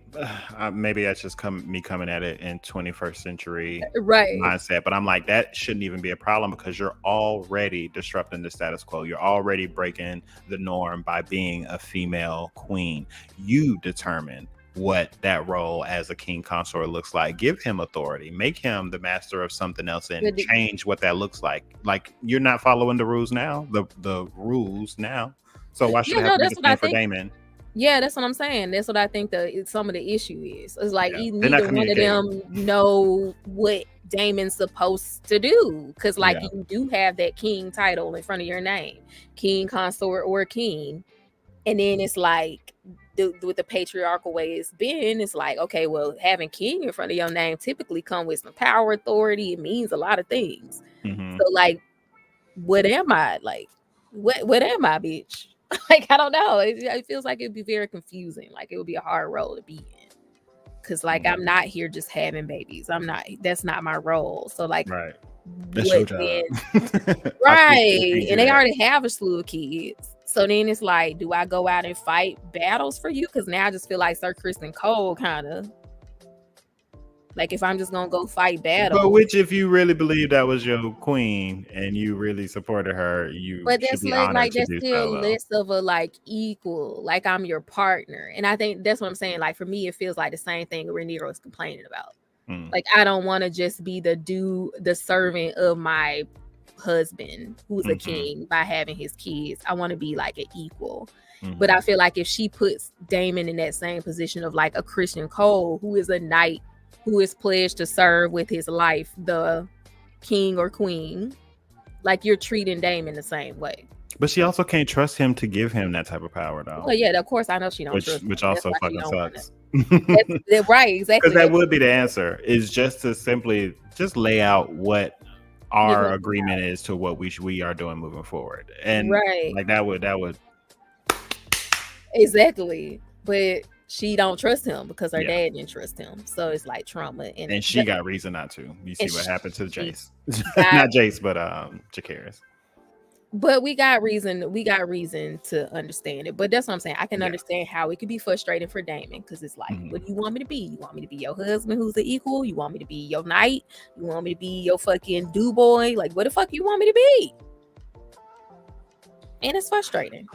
Maybe that's just me coming at it in 21st century mindset. But I'm like, that shouldn't even be a problem because you're already disrupting the status quo. You're already breaking the norm by being a female queen. You determine what that role as a king consort looks like. Give him authority. Make him the master of something else and change what that looks like. Like, you're not following the rules now. The rules now. So why should it have to be the same for Daemon? Yeah, that's what I'm saying. That's what I think some of the issue is. It's like neither one of them know what Daemon's supposed to do. Because you do have that king title in front of your name. King, consort, or king. And then it's like, with the patriarchal way it's been, it's like, okay, well, having king in front of your name typically come with some power, authority. It means a lot of things. So like, what am I? Like, what am I, bitch? Like, I don't know. It feels like it'd be very confusing. Like, it would be a hard role to be in. Because, like, I'm not here just having babies. That's not my role. So, like, that's your job. And they already have a slew of kids. So then it's like, do I go out and fight battles for you? Because now I just feel like Sir Criston Cole kind of. Like, if I'm just gonna go fight battles. But which, if you really believe that was your queen and you really supported her, but that's like that's still less of a like equal. Like, I'm your partner, and I think that's what I'm saying. Like, for me, it feels like the same thing Rhaenyra is complaining about. Like, I don't want to just be the servant of my husband who's a king by having his kids. I want to be like an equal. But I feel like if she puts Daemon in that same position of like a Criston Cole, who is a knight, who is pledged to serve with his life the king or queen, like you're treating Daemon the same way. But she also can't trust him to give him that type of power, though. Well, yeah, of course I know she don't trust him. Which also fucking sucks. Right, exactly. Because that would be the answer, is just to simply just lay out what our agreement is to what we are doing moving forward. And like that would exactly. But she don't trust him because her dad didn't trust him. So it's like trauma. And she got reason not to. You see what happened to Jace. Not Jace, but Jacaerys. But we got reason to understand it. But that's what I'm saying. I can understand how it could be frustrating for Daemon, because it's like, what do you want me to be? You want me to be your husband who's the equal? You want me to be your knight? You want me to be your fucking do boy? Like, what the fuck you want me to be? And it's frustrating.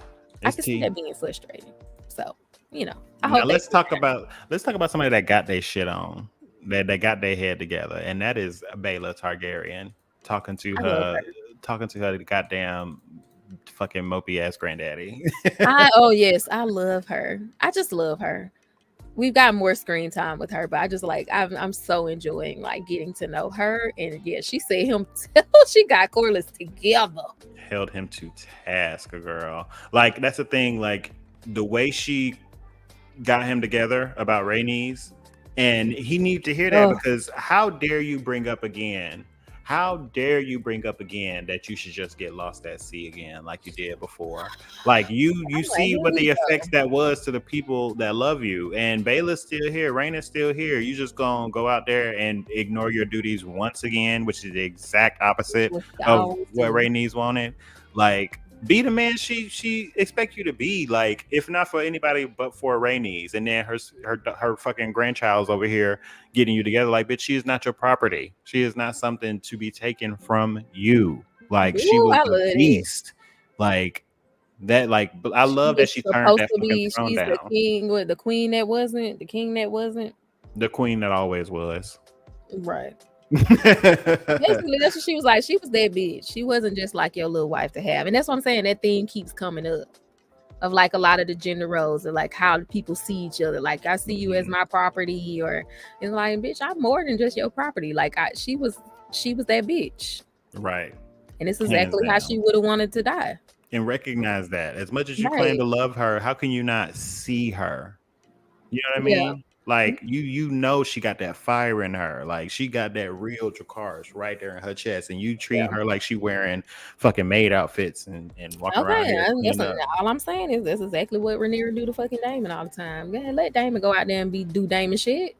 I can see that being frustrating. So, you know, I hope. Let's talk about somebody that got their shit on, that got their head together, and that is Baela Targaryen talking to her goddamn fucking mopey ass granddaddy. Oh yes, I love her. I just love her. We've got more screen time with her, but I just like I'm so enjoying like getting to know her. And yeah, she said him till she got Corlys together. Held him to task, girl. Like that's the thing. Like the way she got him together about Rhaenys, and he needed to hear that because how dare you bring up again? How dare you bring up again that you should just get lost at sea again like you did before? Like you see what the effects that was to the people that love you. And Baela's still here, Rhaena's still here. You just gonna go out there and ignore your duties once again, which is the exact opposite of what Rhaenys wanted. Like, be the man she expect you to be. Like, if not for anybody but for Rhaenys, and then her fucking grandchild's over here getting you together. Like, bitch, she is not your property. She is not something to be taken from you. Like, she was a beast. Like that. Like, I love that she turned that fucking throne down. The king, with the queen that wasn't, the king that wasn't, the queen that always was. Right. Basically, that's what she was like. She was that bitch. She wasn't just like your little wife to have. And that's what I'm saying. That thing keeps coming up of like a lot of the gender roles and like how people see each other. Like, I see you as my property, or it's like, bitch, I'm more than just your property. Like, she was that bitch. Right. And it's exactly how she would have wanted to die. And recognize that. As much as you claim to love her, how can you not see her? You know what I mean? Yeah. Like, you know she got that fire in her. Like, she got that real Dracarys right there in her chest, and you treat her like she wearing fucking maid outfits and walking around here. All I'm saying is that's exactly what Rhaenyra do to fucking Daemon all the time. Yeah, let Daemon go out there and do Daemon shit.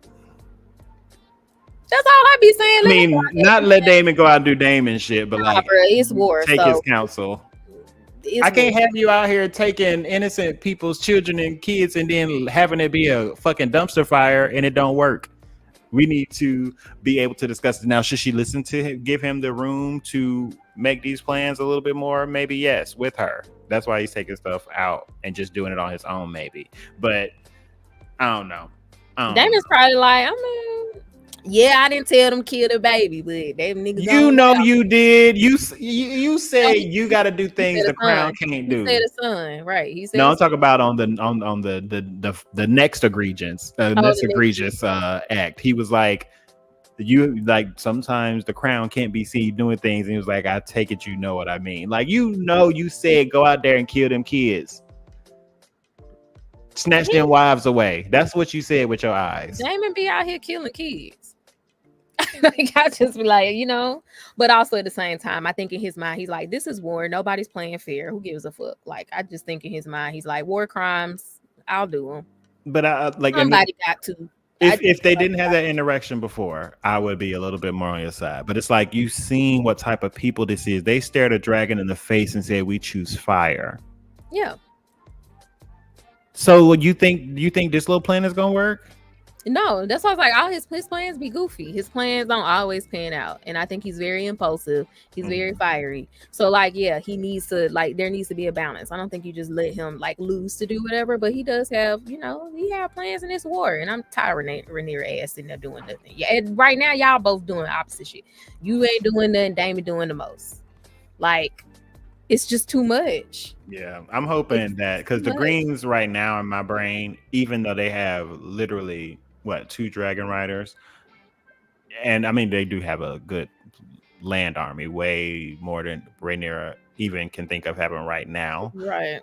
That's all I be saying. I mean, not let Daemon go out and do Daemon shit, but like, bro, it's war. Take his counsel. I can't have you out here taking innocent people's children and kids and then having it be a fucking dumpster fire and it don't work. We need to be able to discuss it. Now, should she listen to him, give him the room to make these plans a little bit more? Maybe yes, with her. That's why he's taking stuff out and just doing it on his own, maybe. But I don't know. Damon's probably like, I mean, yeah, I didn't tell them kill the baby, but them niggas. You know you did. You said you got to do things the crown can't do. He said the son, right? He said. No, I'm talking about on the next egregious act. He was like, sometimes the crown can't be seen doing things, and he was like, I take it, you know what I mean? Like, you said go out there and kill them kids. Snatch them wives away. That's what you said with your eyes. Daemon be out here killing kids. Like, I just be like, but also at the same time, I think in his mind, he's like, this is war. Nobody's playing fair. Who gives a fuck? Like, I just think in his mind, he's like, war crimes, I'll do them. But somebody got to. If they didn't have that interaction before, I would be a little bit more on your side. But it's like, you've seen what type of people this is. They stared a dragon in the face and said, we choose fire. Yeah. So you think this little plan is gonna work? No, that's why I was like, all his plans be goofy. His plans don't always pan out, and I think he's very impulsive. He's very fiery. So like, yeah, he needs to there needs to be a balance. I don't think you just let him like loose to do whatever. But he does have, he have plans in this war, and I'm tired of Rhaenyra ass sitting there doing nothing. Yeah, and right now y'all both doing opposite shit. You ain't doing nothing. Daemon doing the most. Like, it's just too much. Yeah, I'm hoping that because the Greens right now in my brain, even though they have literally 2 dragon riders, And I mean, they do have a good land army, way more than Rhaenyra even can think of having right now. Right.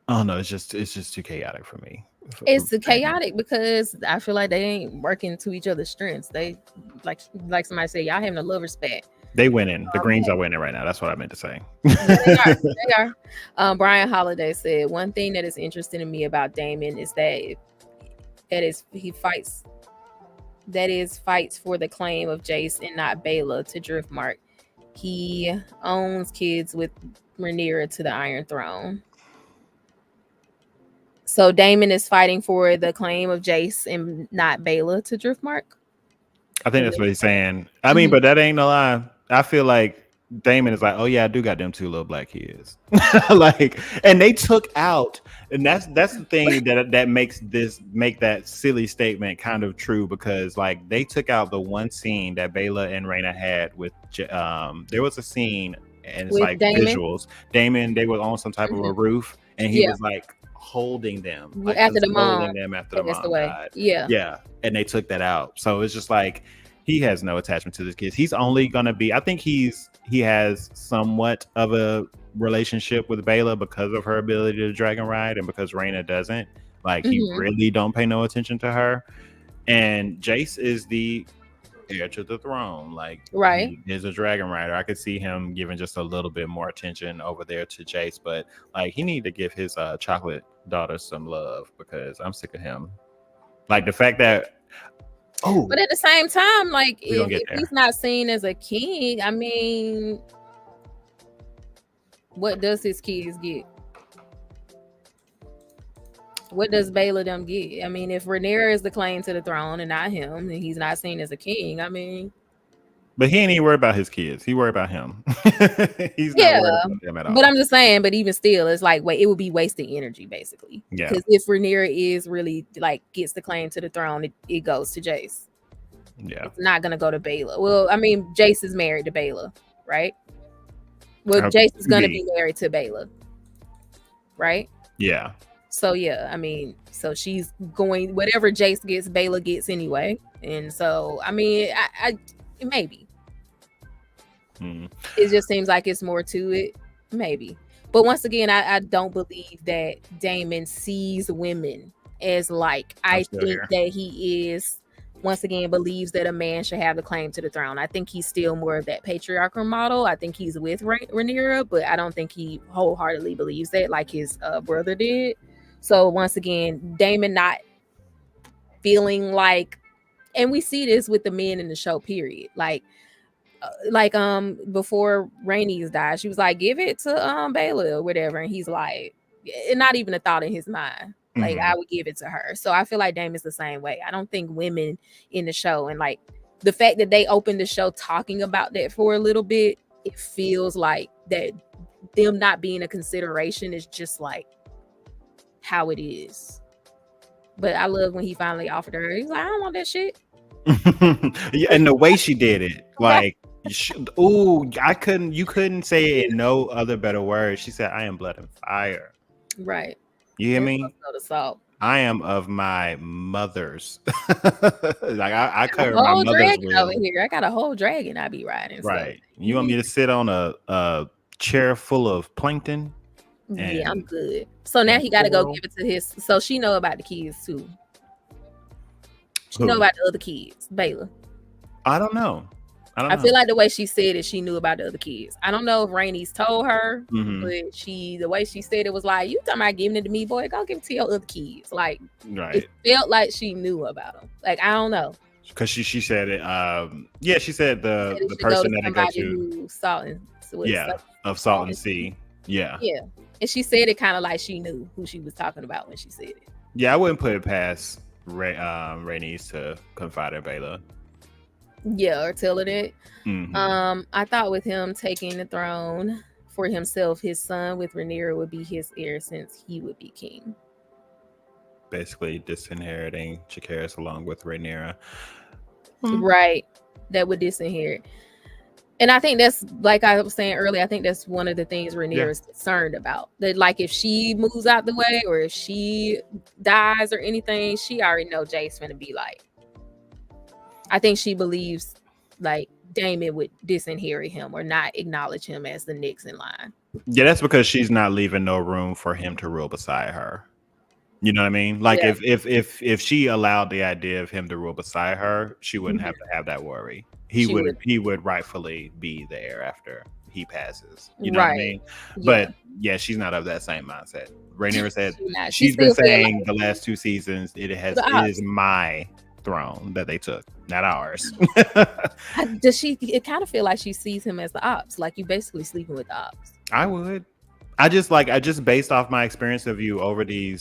Oh no, it's just too chaotic for me. It's chaotic because I feel like they ain't working to each other's strengths. They like somebody said, y'all having a lover spat. They winning. The Greens are winning right now. That's what I meant to say. Yeah, they are. Brian Holiday said, one thing that is interesting to me about Daemon is he fights for the claim of Jace and not Baela to Driftmark. He owns kids with Rhaenyra to the Iron Throne. So Daemon is fighting for the claim of Jace and not Baela to Driftmark. I think that's what he's saying. I mean, but that ain't no lie. I feel like Daemon is like, oh yeah, I do got them 2 little black kids. Like, and they took out, and that's the thing that make that silly statement kind of true, because like they took out the one scene that Baela and Rhaena had with there was a scene, and it's with like Daemon? Visuals. Daemon, they were on some type of a roof, and he was like holding them like after the mom died. Yeah, and they took that out. So it's just like he has no attachment to this kid. He's only gonna be, I think he has somewhat of a relationship with Baela because of her ability to dragon ride, and because Rhaena doesn't. Like he really don't pay no attention to her. And Jace is the heir to the throne. Like, right, he is a dragon rider. I could see him giving just a little bit more attention over there to Jace, but like he need to give his chocolate daughter some love, because I'm sick of him. Like the fact that but at the same time, like if he's not seen as a king, I mean, what does his kids get? What does Baela them get? I mean, if Rhaenyra is the claim to the throne and not him, and he's not seen as a king, I mean. But he ain't even worried about his kids. He worried about him. He's not worried about them at all. But I'm just saying, but even still, it's like, it would be wasting energy, basically. Yeah. Because if Rhaenyra is really, like, gets the claim to the throne, it goes to Jace. Yeah. It's not going to go to Baela. Well, I mean, Jace is married to Baela, right? Well, Jace is going to be married to Baela, right? Yeah. So, yeah, I mean, so she's going, whatever Jace gets, Baela gets anyway. And so, I mean, I maybe. It just seems like it's more to it. Maybe. But once again, I don't believe that Daemon sees women as like, I think that he is, once again, believes that a man should have the claim to the throne. I think he's still more of that patriarchal model. I think he's with Rhaenyra, but I don't think he wholeheartedly believes that like his brother did. So once again, Daemon not feeling like, and we see this with the men in the show, period. Like before Rhaenys died, she was like, give it to Baela or whatever, and he's like, not even a thought in his mind, like I would give it to her. So I feel like Daemon's the same way. I don't think women in the show, and like the fact that they opened the show talking about that for a little bit, it feels like that them not being a consideration is just like how it is. But I love when he finally offered her. He's like, I don't want that shit. Yeah, and the way she did it, like, you couldn't say it in no other better words. She said, I am blood and fire. Right. You hear me? The salt. I am of my mother's. Like I cover my mother's will. Over here. I got a whole dragon I be riding. Right. So. You want me to sit on a chair full of plankton? Yeah, I'm good. So now he got to go give it to his. So she know about the kids too. She know about the other kids, Baela. I don't know. I feel like the way she said it, she knew about the other kids. I don't know if Rhaenys told her, but the way she said it was like, you talking about giving it to me, boy, go give it to your other kids. Like, it felt like she knew about them. Like, I don't know. Because she said it. Yeah, she said the person that it got you. Of Salt and Sea. Yeah. Yeah. And she said it kind of like she knew who she was talking about when she said it. Yeah, I wouldn't put it past Rhaenys to confide in Baela. Yeah, or tell her that. I thought with him taking the throne for himself, his son with Rhaenyra would be his heir since he would be king. Basically disinheriting Jacaerys along with Rhaenyra. Right. That would disinherit. And I think that's, like I was saying earlier, I think that's one of the things Rhaenyra is concerned about. That, like, if she moves out the way or if she dies or anything, she already know Jace finna be like, I think she believes like Damon would disinherit him or not acknowledge him as the next in line. Yeah, that's because she's not leaving no room for him to rule beside her. You know what I mean? Like if she allowed the idea of him to rule beside her, she wouldn't have to have that worry. He would rightfully be there after he passes. You know what I mean? But yeah, she's not of that same mindset. Rhaenyra said she's been saying the last 2 seasons it is my throne that they took, not ours. Does she? It kind of feel like she sees him as the ops, like you basically sleeping with the ops. I would. I just based off my experience of you over the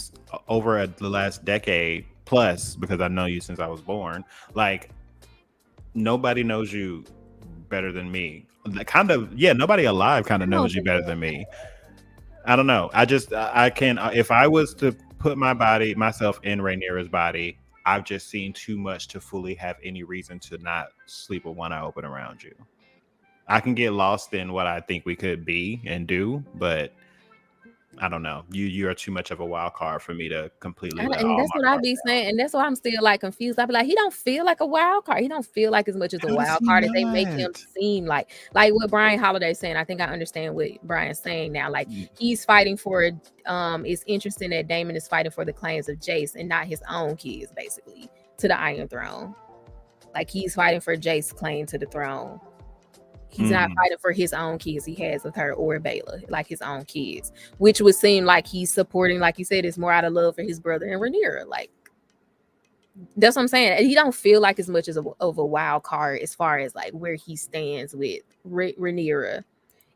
last decade plus, because I know you since I was born. Like nobody knows you better than me. Kind of, yeah. Nobody alive kind of knows you better than me. I don't know. I can. If I was to put myself in Rhaenyra's body, I've just seen too much to fully have any reason to not sleep with one eye open around you. I can get lost in what I think we could be and do, but I don't know. You are too much of a wild card for me to completely. And that's what I be saying, and that's why I'm still like confused. I be like, he don't feel like a wild card. He don't feel like as much as a wild card as they make him seem like. Like what Brian Holiday's saying. I think I understand what Brian's saying now. Like he's fighting for. It's interesting that Daemon is fighting for the claims of Jace and not his own kids, basically, to the Iron Throne. Like he's fighting for Jace's claim to the throne. He's not fighting for his own kids he has with her or Baela, like his own kids, which would seem like he's supporting, like you said, it's more out of love for his brother and Rhaenyra. Like, that's what I'm saying. He don't feel like as much as of a wild card as far as like where he stands with Rhaenyra.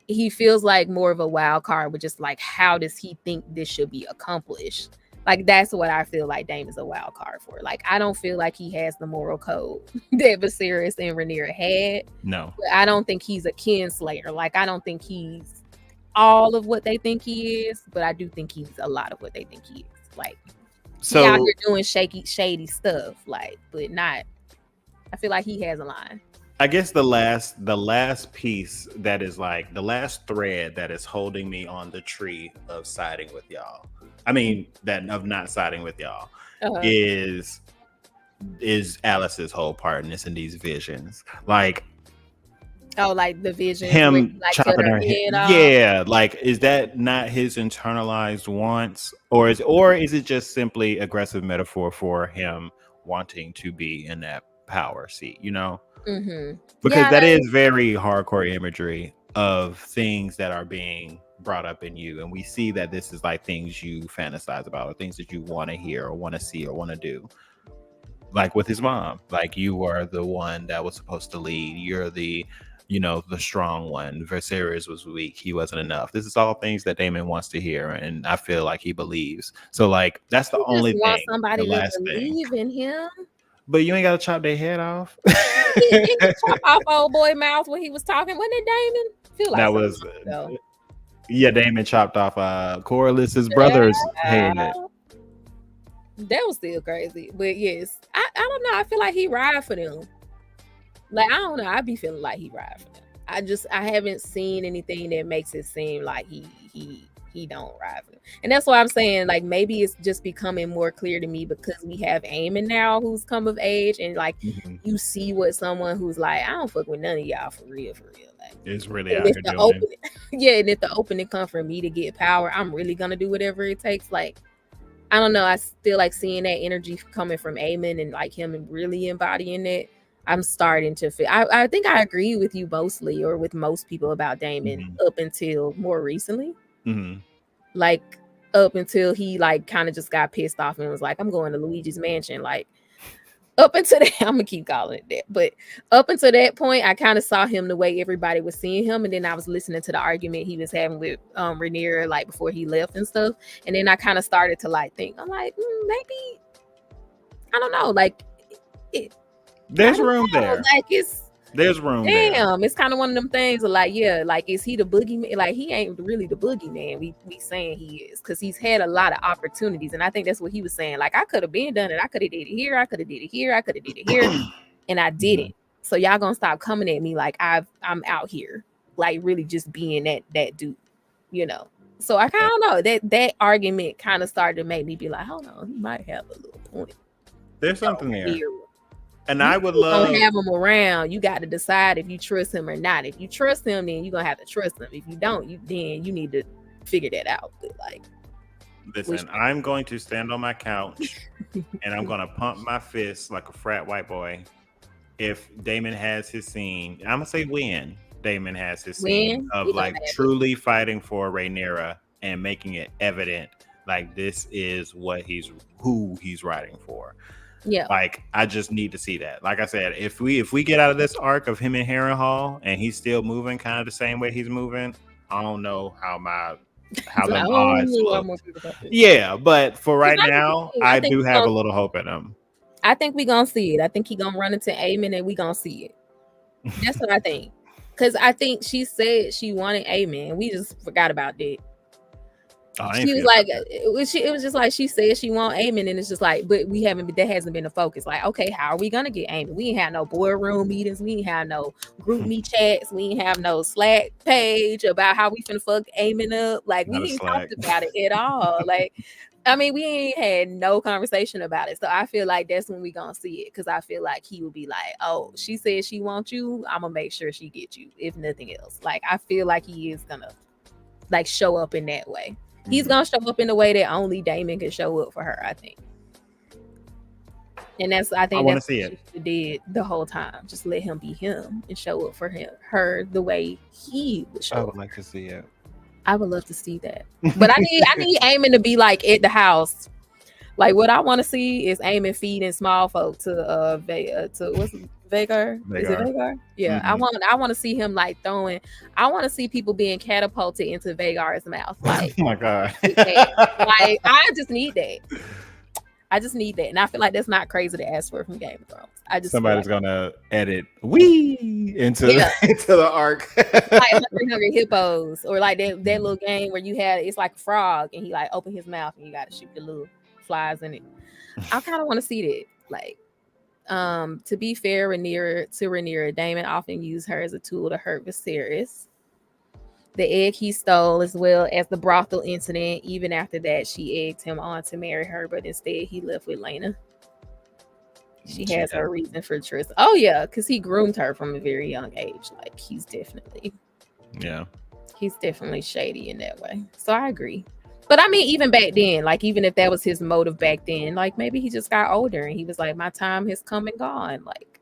He feels like more of a wild card with just like, how does he think this should be accomplished? Like, that's what I feel like Daemon's a wild card for. Like, I don't feel like he has the moral code that Viserys and Rhaenyra had. No. But I don't think he's a kinslayer. Like, I don't think he's all of what they think he is, but I do think he's a lot of what they think he is. Like, so out here doing shady stuff, like, but not. I feel like he has a line. I guess the last piece that is like the last thread that is holding me on the tree of siding with y'all. I mean, that of not siding with y'all is Alice's whole part in this and these visions. Like, like the vision, him like chopping her head off. Yeah, like, is that not his internalized wants, or is it just simply aggressive metaphor for him wanting to be in that power seat? You know, because that is very hardcore imagery of things that are being brought up in you, and we see that this is like things you fantasize about or things that you want to hear or want to see or want to do. Like with his mom, like, you are the one that was supposed to lead, you're the strong one. Viserys was weak, he wasn't enough. This is all things that Daemon wants to hear, and I feel like he believes. So like, that's the only thing. Somebody to believe in him. But you ain't gotta chop their head off. He chop off old boy mouth when he was talking. Wasn't it Daemon? Feel like that was yeah, Daemon chopped off Corlys's brother's head. That was still crazy. But yes, I don't know. I feel like he ride for them. Like, I don't know. I be feeling like he ride for them. I haven't seen anything that makes it seem like he don't ride for them. And that's why I'm saying, like, maybe it's just becoming more clear to me because we have Aemon now who's come of age, and like you see what someone who's like, I don't fuck with none of y'all for real. Like, it's really out here doing it. Yeah, and if the opening come for me to get power, I'm really gonna do whatever it takes. Like, I don't know. I still like seeing that energy coming from Aemon and like him really embodying it. I'm starting to feel. I think I agree with you mostly, or with most people, about Daemon up until more recently. Like, up until he like kind of just got pissed off and was like, I'm going to Luigi's mansion. Like, up until that, I'm gonna keep calling it that. But up until that point, I kind of saw him the way everybody was seeing him, and then I was listening to the argument he was having with Rhaenyra, like before he left and stuff. And then I kind of started to like think, I'm like, maybe, I don't know, like there's room there. Like, there's room. Damn, it's kind of one of them things of like, yeah, like, is he the boogeyman? Like, he ain't really the boogeyman. We saying he is, because he's had a lot of opportunities, and I think that's what he was saying. Like, I could have been done it. I could have did it here. I could have did it here. I could have did it here, and I didn't. So y'all gonna stop coming at me like I'm out here, like, really just being that dude, you know? So I kind of know that argument kind of started to make me be like, hold on, he might have a little point. There's something there. And I would love to have him around. You got to decide if you trust him or not. If you trust him, then you're gonna have to trust him. If you don't, then you need to figure that out. But like, listen, I'm going to stand on my couch and I'm gonna pump my fist like a frat white boy if Damon has his scene. I'm gonna say when Damon has his scene of like truly fighting for Rhaenyra and making it evident like this is who he's writing for. Yeah, like I just need to see that. Like I said, if we get out of this arc of him in Harrenhal and he's still moving kind of the same way he's moving, I don't know how the odds look. Yeah, but for right now, I do have a little hope in him. I think we're gonna see it. I think he's gonna run into Aemon and we're gonna see it. That's what I think. Because I think she said she wanted Aemon. We just forgot about that. She was like, it was just like she said she want Aemon, and it's just like, but that hasn't been the focus. Like, okay, how are we gonna get Aemon? We ain't have no boardroom meetings, we ain't have no group me chats, we ain't have no Slack page about how we finna fuck Aemon up. Like, we ain't talked about it at all. Like, I mean, we ain't had no conversation about it. So I feel like that's when we gonna see it, because I feel like he will be like, oh, she said she wants you, I'm gonna make sure she gets you, if nothing else. Like, I feel like he is gonna like show up in that way. He's gonna show up in the way that only Damon can show up for her, I think. And I think that's what she did the whole time. Just let him be him and show up for her the way he would show up. I would like to see it. I would love to see that. But I need Aemon to be like at the house. Like, what I want to see is Aemon feeding small folk to what's Vhagar? Is it Vhagar? Yeah. Mm-hmm. I want to see him like throwing. I want to see people being catapulted into Vhagar's mouth. Like, oh my god! Like, I just need that. And I feel like that's not crazy to ask for from Game of Thrones. Somebody's gonna edit into the arc. Like Hungry Hippos, or like that little game where it's like a frog and he like open his mouth and you got to shoot the little flies in it. I kind of want to see that. Like, to be fair, Rhaenyra, Daemon often used her as a tool to hurt Viserys. The egg he stole, as well as the brothel incident. Even after that, she egged him on to marry her, but instead he left with Laena. She has her reason for trust. Oh yeah, because he groomed her from a very young age. Like, he's definitely shady in that way. So I agree. But I mean, even back then, like, even if that was his motive back then, like, maybe he just got older and he was like, my time has come and gone. Like,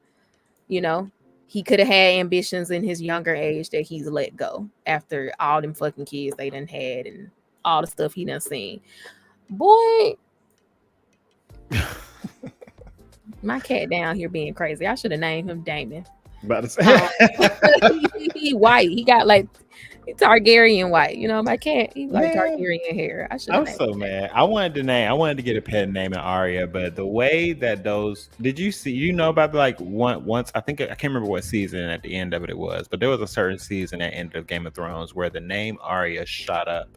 you know, he could have had ambitions in his younger age that he's let go after all them fucking kids they done had and all the stuff he done seen. Boy, my cat down here being crazy. I should have named him Damon. About to say. He white. He got like Targaryen white. You know, my cat, he like Targaryen hair. I'm so mad. I wanted to get a pet name in Arya, but the way that did you see, you know about like once, I think, I can't remember what season at the end of it was, but there was a certain season at the end of Game of Thrones where the name Arya shot up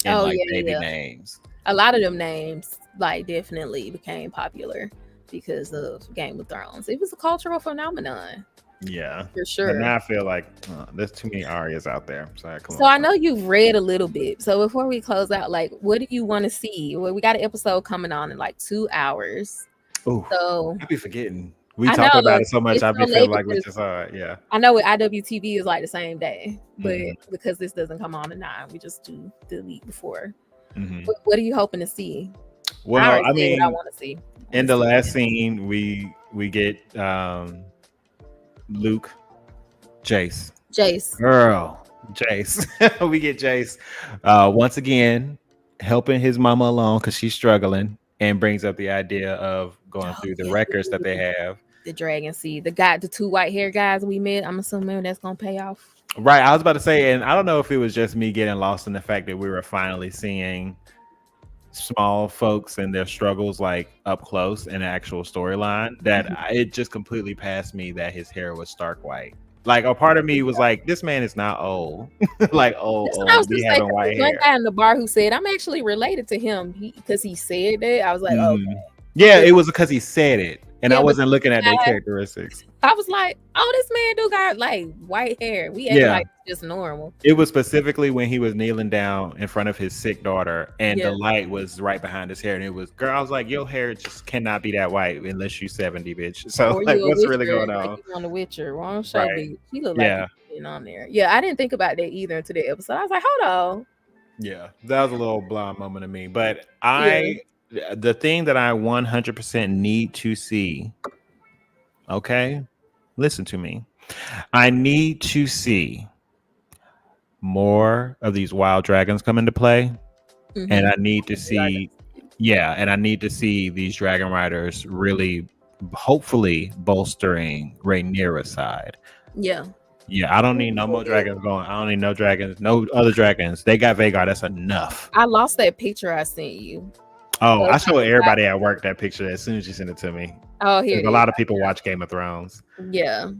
in baby names. A lot of them names like definitely became popular because of Game of Thrones. It was a cultural phenomenon. Yeah, for sure. But now I feel like there's too many Aryas out there. So I know you've read a little bit. So before we close out, like, what do you want to see? Well, we got an episode coming on in like 2 hours. Oh, so I be forgetting. We talk about it so much. I be feeling like we just saw it. Yeah, I know with IWTV is like the same day, but because this doesn't come on at 9, we just do delete before. What are you hoping to see? Well, I mean, what I want to see in the last scene, we get Luke, Jace, girl, Jace. We get Jace once again helping his mama along because she's struggling, and brings up the idea of going through the records that they have. The Dragon Seed, the 2 white hair guys we met. I'm assuming that's gonna pay off. Right, I was about to say, and I don't know if it was just me getting lost in the fact that we were finally seeing small folks and their struggles like up close in an actual storyline, that it just completely passed me that his hair was stark white. Like, a part of me was like, this man is not old. Like, old. He having white hair. One guy in the bar who said, I'm actually related to him because he said that. I was like, okay. Yeah, it was because he said it. And I wasn't looking at their characteristics. I was like, oh, this man do got like white hair. We acting like just normal. It was specifically when he was kneeling down in front of his sick daughter and the light was right behind his hair. And it was, girl, I was like, your hair just cannot be that white unless you 70, bitch. So like, what's really going on? Like on The Witcher. Wrong show. Right. He looked like he's on there. Yeah, I didn't think about that either until the episode. I was like, hold on. Yeah, that was a little blind moment of me. But the thing that I 100% need to see, okay, listen to me. I need to see more of these wild dragons come into play. Mm-hmm. And I need to see, and I need to see these dragon riders really, hopefully, bolstering Rhaenyra's side. Yeah. Yeah, I don't need no more dragons going. I don't need no dragons, no other dragons. They got Vhagar. That's enough. I lost that picture I sent you. Oh, I showed everybody at work that picture as soon as you sent it to me. Oh, here. A lot of people watch Game of Thrones. Yeah.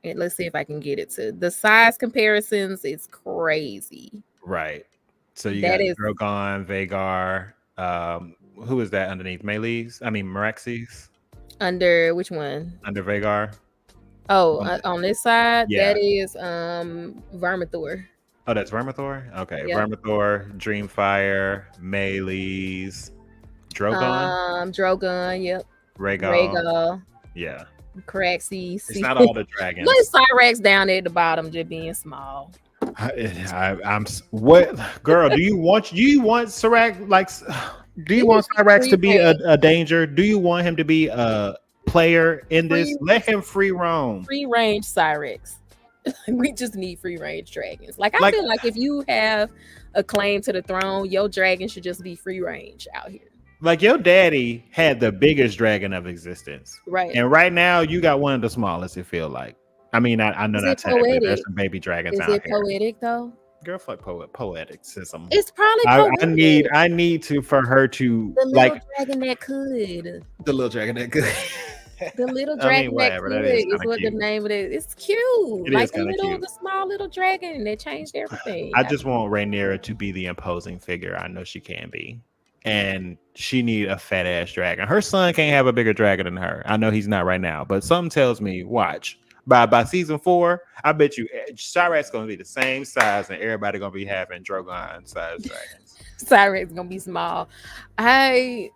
And let's see if I can get it to the size comparisons. It's crazy. Right. So you got Drogon, Vhagar. Who is that underneath? Meraxes? Under which one? Under Vhagar. Oh, on this side, that is Vermithor. Oh, that's Vermithor? Okay. Yep. Vermithor, Dreamfire, Meleys, Drogon. Drogon, yep. Rhaegal. Yeah. Caraxes. It's not all the dragons. Look at Syrax down there at the bottom, just being small. I'm what girl? Do you want Syrax like? Do you want Syrax to be a danger? Do you want him to be a player in this? Let him free roam. Free range Syrax. We just need free range dragons. I feel like if you have a claim to the throne, your dragon should just be free range out here. Like your daddy had the biggest dragon of existence, right? And right now you got one of the smallest. It feel like. I mean, I know that there's some baby dragons out here. Is it poetic though? Girl, fuck poeticism. It's probably poetic. I need for her to the little dragon that could. The little dragon that could. The little dragon that could is what cute. The name of it. It's cute. The small little dragon that changed everything. I just want Rhaenyra to be the imposing figure I know she can be. And she need a fat ass dragon. Her son can't have a bigger dragon than her. I know he's not right now, but something tells me, watch. By season 4, I bet you Syrax gonna be the same size, and everybody gonna be having Drogon size dragons. Syrax gonna be small. I'm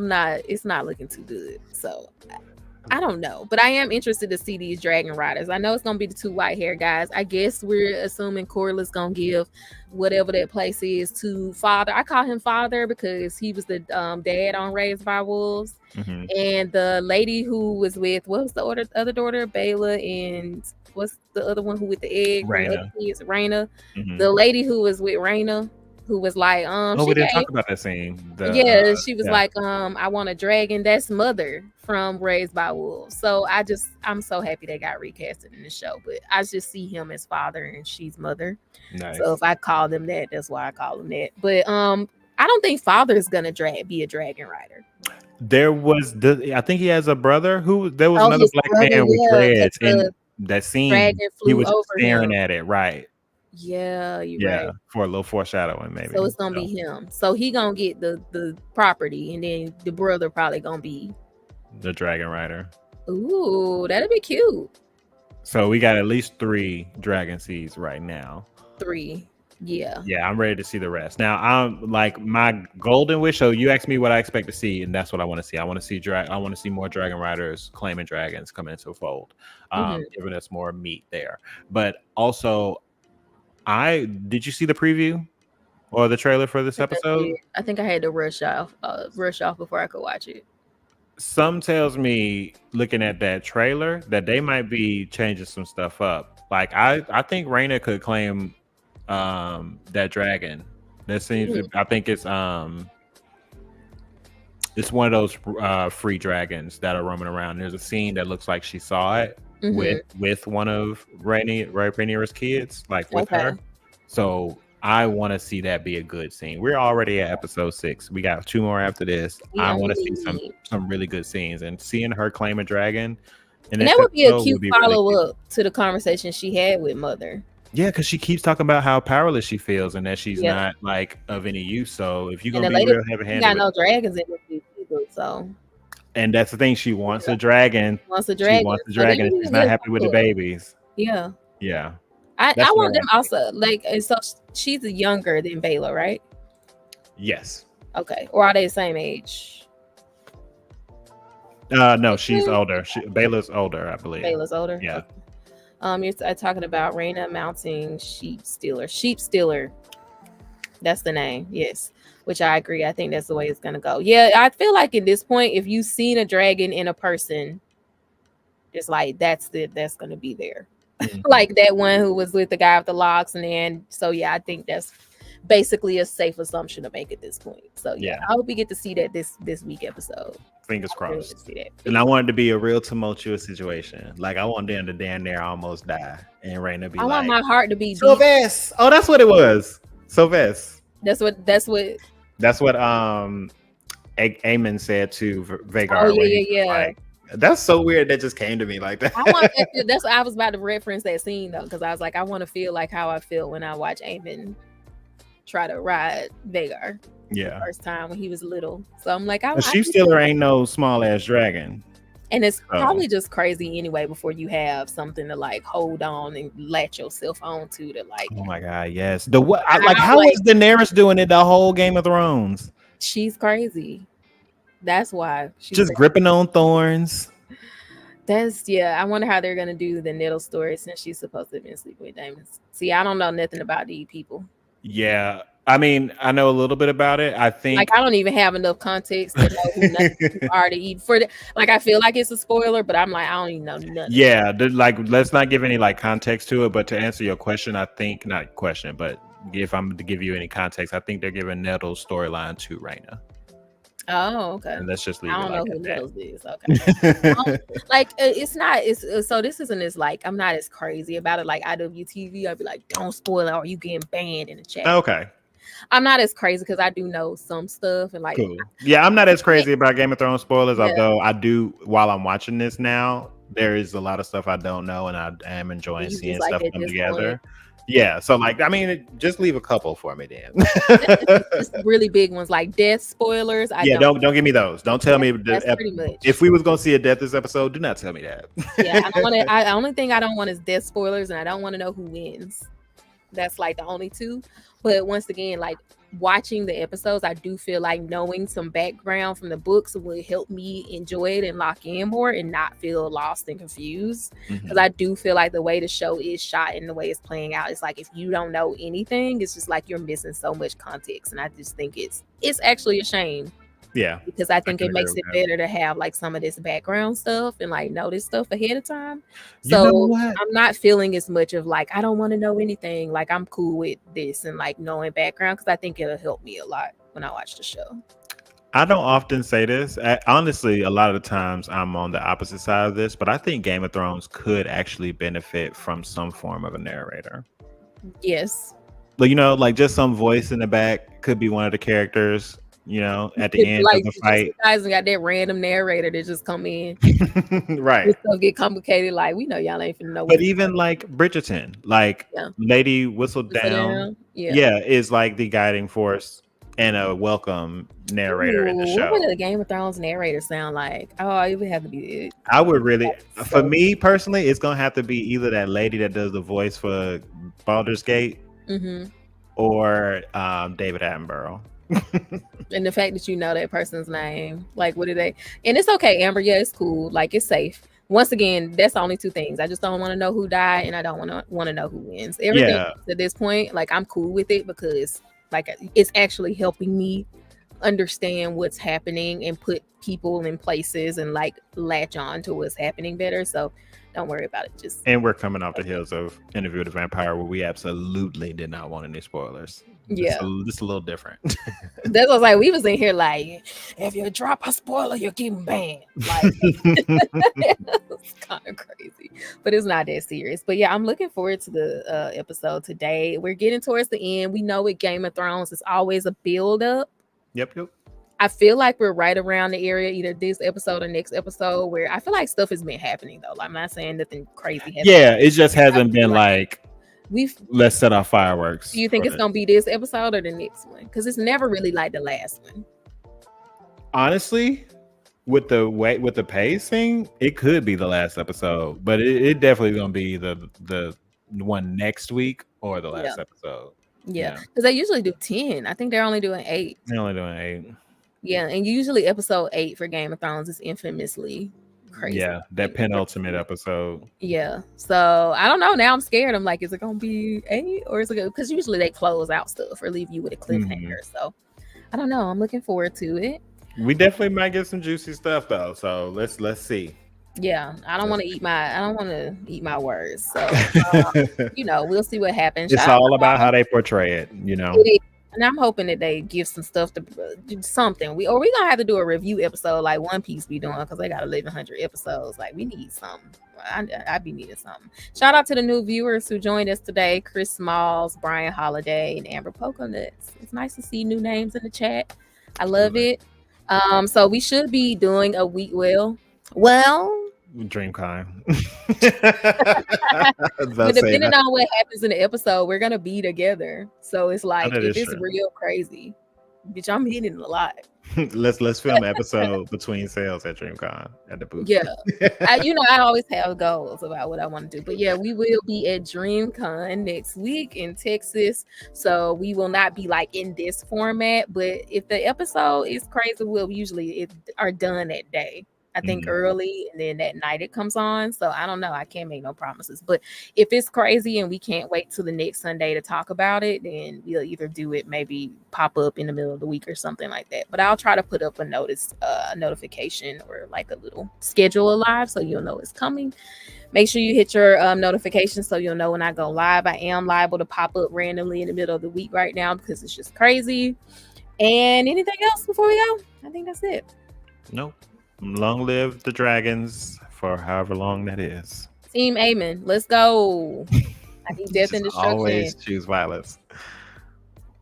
not. It's not looking too good. So I don't know, but I am interested to see these dragon riders. I know it's gonna be the 2 white hair guys. I guess we're assuming Corlys gonna give whatever that place is to Father. I call him Father because he was the dad on Raised by Wolves. Mm-hmm. And the lady who was with, what was the other daughter? Baela, and what's the other one who with the egg? Rhaena. Mm-hmm. The lady who was with Rhaena, who was like, we didn't talk about that scene. She was like, I want a dragon. That's Mother from Raised by Wolves. So I'm so happy they got recasted in the show, but I just see him as Father and she's Mother. Nice. So if I call them that, that's why I call them that. But I don't think Father is gonna be a dragon rider. There was I think he has a brother there was another black man with dreads, and that scene he was staring at it, right? Yeah, right. For a little foreshadowing, maybe. So it's gonna be him. So he gonna get the property, and then the brother probably gonna be the dragon rider. Ooh, that'd be cute. So we got at least 3 dragon seeds right now. 3. Yeah, I'm ready to see the rest. Now I'm like my golden wish. So you asked me what I expect to see, and that's what I want to see. I want to see more dragon riders claiming dragons come into the fold, giving us more meat there. But also, did you see the preview or the trailer for this episode? I think I had to rush off before I could watch it. Some tells me, looking at that trailer, that they might be changing some stuff up. Like I think Rhaena could claim that dragon. That seems I think it's one of those free dragons that are roaming around. There's a scene that looks like she saw it with one of Rhaenyra's kids, like with her. So I want to see that be a good scene. We're already at episode 6. We got 2 more after this. I want to see some really good scenes, and seeing her claim a dragon. And that would be a cute follow-up to the conversation she had with Mother. Yeah, because she keeps talking about how powerless she feels and that she's not like of any use. So if you're gonna be real heavy-handed, got no dragons in the either. So And that's the thing. She wants a dragon. Wants a dragon. She wants a dragon. She's not happy with the babies. Yeah. Yeah. I want them also, like, and so she's younger than Bayla, right? Yes. Okay. Or are they the same age? No, she's older. Bayla's older, I believe. Bayla's older? Yeah. You're talking about Rhaena mounting Sheep Stealer. Sheep Stealer. That's the name. Yes. Which I agree. I think that's the way it's going to go. Yeah, I feel like at this point, if you've seen a dragon in a person, it's like that's going to be there. Like that one who was with the guy with the locks, and then so yeah, I think that's basically a safe assumption to make at this point. So yeah, I hope we get to see that this week episode. Fingers crossed. See that. And I want it to be a real tumultuous situation. Like I want them to damn near almost die, and Rhaena be. I want my heart to be Sylvester. Oh, that's what it was. Sylvester. That's what. Aemon said to Vhagar. Oh yeah. Like, that's so weird. That just came to me like that. That's what I was about to reference that scene though, because I was like, I want to feel like how I feel when I watch Aemon try to ride Vhagar. Yeah, first time when he was little. So I'm like, Sheep Stealer ain't no small ass dragon, and it's probably just crazy anyway. Before you have something to like hold on and latch yourself onto to like. Oh my god, yes. How is Daenerys doing it the whole Game of Thrones? She's crazy. That's why she's just gripping on thorns. I wonder how they're gonna do the Nettle story since she's supposed to have been sleeping with Daemon. See, I don't know nothing about these people. Yeah, I mean, I know a little bit about it. I think like I don't even have enough context to know who nothing are to eat for the, like I feel like it's a spoiler, but I'm like I don't even know nothing. Yeah, let's not give any like context to it. But to answer your question, I think not question, but if I'm to give you any context, I think they're giving Nettle's storyline to Rhaena. Oh, okay. And let's just leave I don't it know who Nettles is. Okay. Like it's not. It's so this isn't as like I'm not as crazy about it. Like IWTV, I'd be like, don't spoil it or you getting banned in the chat. Okay. I'm not as crazy because I do know some stuff and like. Cool. Yeah, I'm not as crazy about Game of Thrones spoilers. Although I do, while I'm watching this now, there is a lot of stuff I don't know, and I am enjoying seeing stuff come together. Point. Yeah, so like I mean, just leave a couple for me then. Just really big ones like death spoilers. Don't give me those. Don't tell me that's pretty much. If we was gonna see a death this episode, do not tell me that. Yeah, I don't want to. The only thing I don't want is death spoilers, and I don't want to know who wins. That's like the only two. But once again, like watching the episodes, I do feel like knowing some background from the books will help me enjoy it and lock in more and not feel lost and confused. Because I do feel like the way the show is shot and the way it's playing out, it's like if you don't know anything, it's just like you're missing so much context. And I just think it's actually a shame. Yeah, because I think it makes it better to have like some of this background stuff and like know this stuff ahead of time. So I'm not feeling as much of like I don't want to know anything. Like I'm cool with this and like knowing background because I think it'll help me a lot when I watch the show. I don't often say this. Honestly, a lot of the times I'm on the opposite side of this, but I think Game of Thrones could actually benefit from some form of a narrator. Yes. But like just some voice in the back could be one of the characters. At the end of the fight, guys got that random narrator that just come in, right? Stuff get complicated. Like we know y'all ain't finna know. But even like Bridgerton, like Lady Whistledown, is like the guiding force and a welcome narrator in the show. What would the Game of Thrones narrator sound like? Oh, it would have to be it. I would really, for me personally, it's gonna have to be either that lady that does the voice for Baldur's Gate, or David Attenborough. And the fact that you know that person's name, like what are they? And it's okay, Amber. Yeah, it's cool. Like it's safe. Once again, that's the only two things. I just don't want to know who died, and I don't want to know who wins. Everything at this point, like I'm cool with it because like it's actually helping me understand what's happening and put people in places and like latch on to what's happening better. So don't worry about it. And we're coming off the heels of Interview with the Vampire, where we absolutely did not want any spoilers. Yeah, just a little different. That was like we was in here like, if you drop a spoiler, you're getting banned. Like, it's kind of crazy, but it's not that serious. But yeah, I'm looking forward to the episode today. We're getting towards the end. We know with Game of Thrones, it's always a build up. Yep. I feel like we're right around the area, either this episode or next episode, where I feel like stuff has been happening though. Like, I'm not saying nothing crazy. Yeah, it just hasn't been like let's set off fireworks. Do you think it's gonna be this episode or the next one? Because it's never really like the last one. Honestly, with the pacing, it could be the last episode, but it definitely gonna be the one next week or the last episode. Yeah, because they usually do 10. I think they're only doing 8. They're only doing 8. Yeah, and usually episode 8 for Game of Thrones is infamously crazy. Yeah, that penultimate episode. Yeah, so I don't know. Now I'm scared. I'm like, is it gonna be 8 or is it gonna? Because usually they close out stuff or leave you with a cliffhanger. So I don't know. I'm looking forward to it. We definitely might get some juicy stuff though. So let's see. Yeah, I don't want to eat my words. So we'll see what happens. It's all about how they portray it, And I'm hoping that they give some stuff to do something. We're gonna have to do a review episode like One Piece be doing because they got 1,100 episodes. Like we need something. I be needing something. Shout out to the new viewers who joined us today: Chris Smalls, Brian Holiday, and Amber Poconuts. It's nice to see new names in the chat. I love it. So we should be doing a week DreamCon. But depending on what happens in the episode, we're gonna be together. So it's like if it's real crazy, bitch, I'm hitting a lot. let's film an episode between sales at DreamCon at the booth. Yeah, I always have goals about what I want to do. But yeah, we will be at DreamCon next week in Texas. So we will not be like in this format. But if the episode is crazy, we'll usually are done that day. I think early, and then that night it comes on. So I don't know. I can't make no promises. But if it's crazy and we can't wait till the next Sunday to talk about it, then we'll either do it, maybe pop up in the middle of the week or something like that. But I'll try to put up a notification or like a little schedule live so you'll know it's coming. Make sure you hit your notifications so you'll know when I go live. I am liable to pop up randomly in the middle of the week right now because it's just crazy. And anything else before we go? I think that's it. Nope. Long live the dragons for however long that is. Team Amen. Let's go. I need death and destruction. Always choose violence.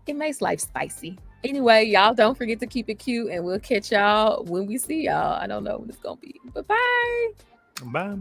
It makes life spicy. Anyway, y'all don't forget to keep it cute, and we'll catch y'all when we see y'all. I don't know what it's gonna be. But bye. Bye.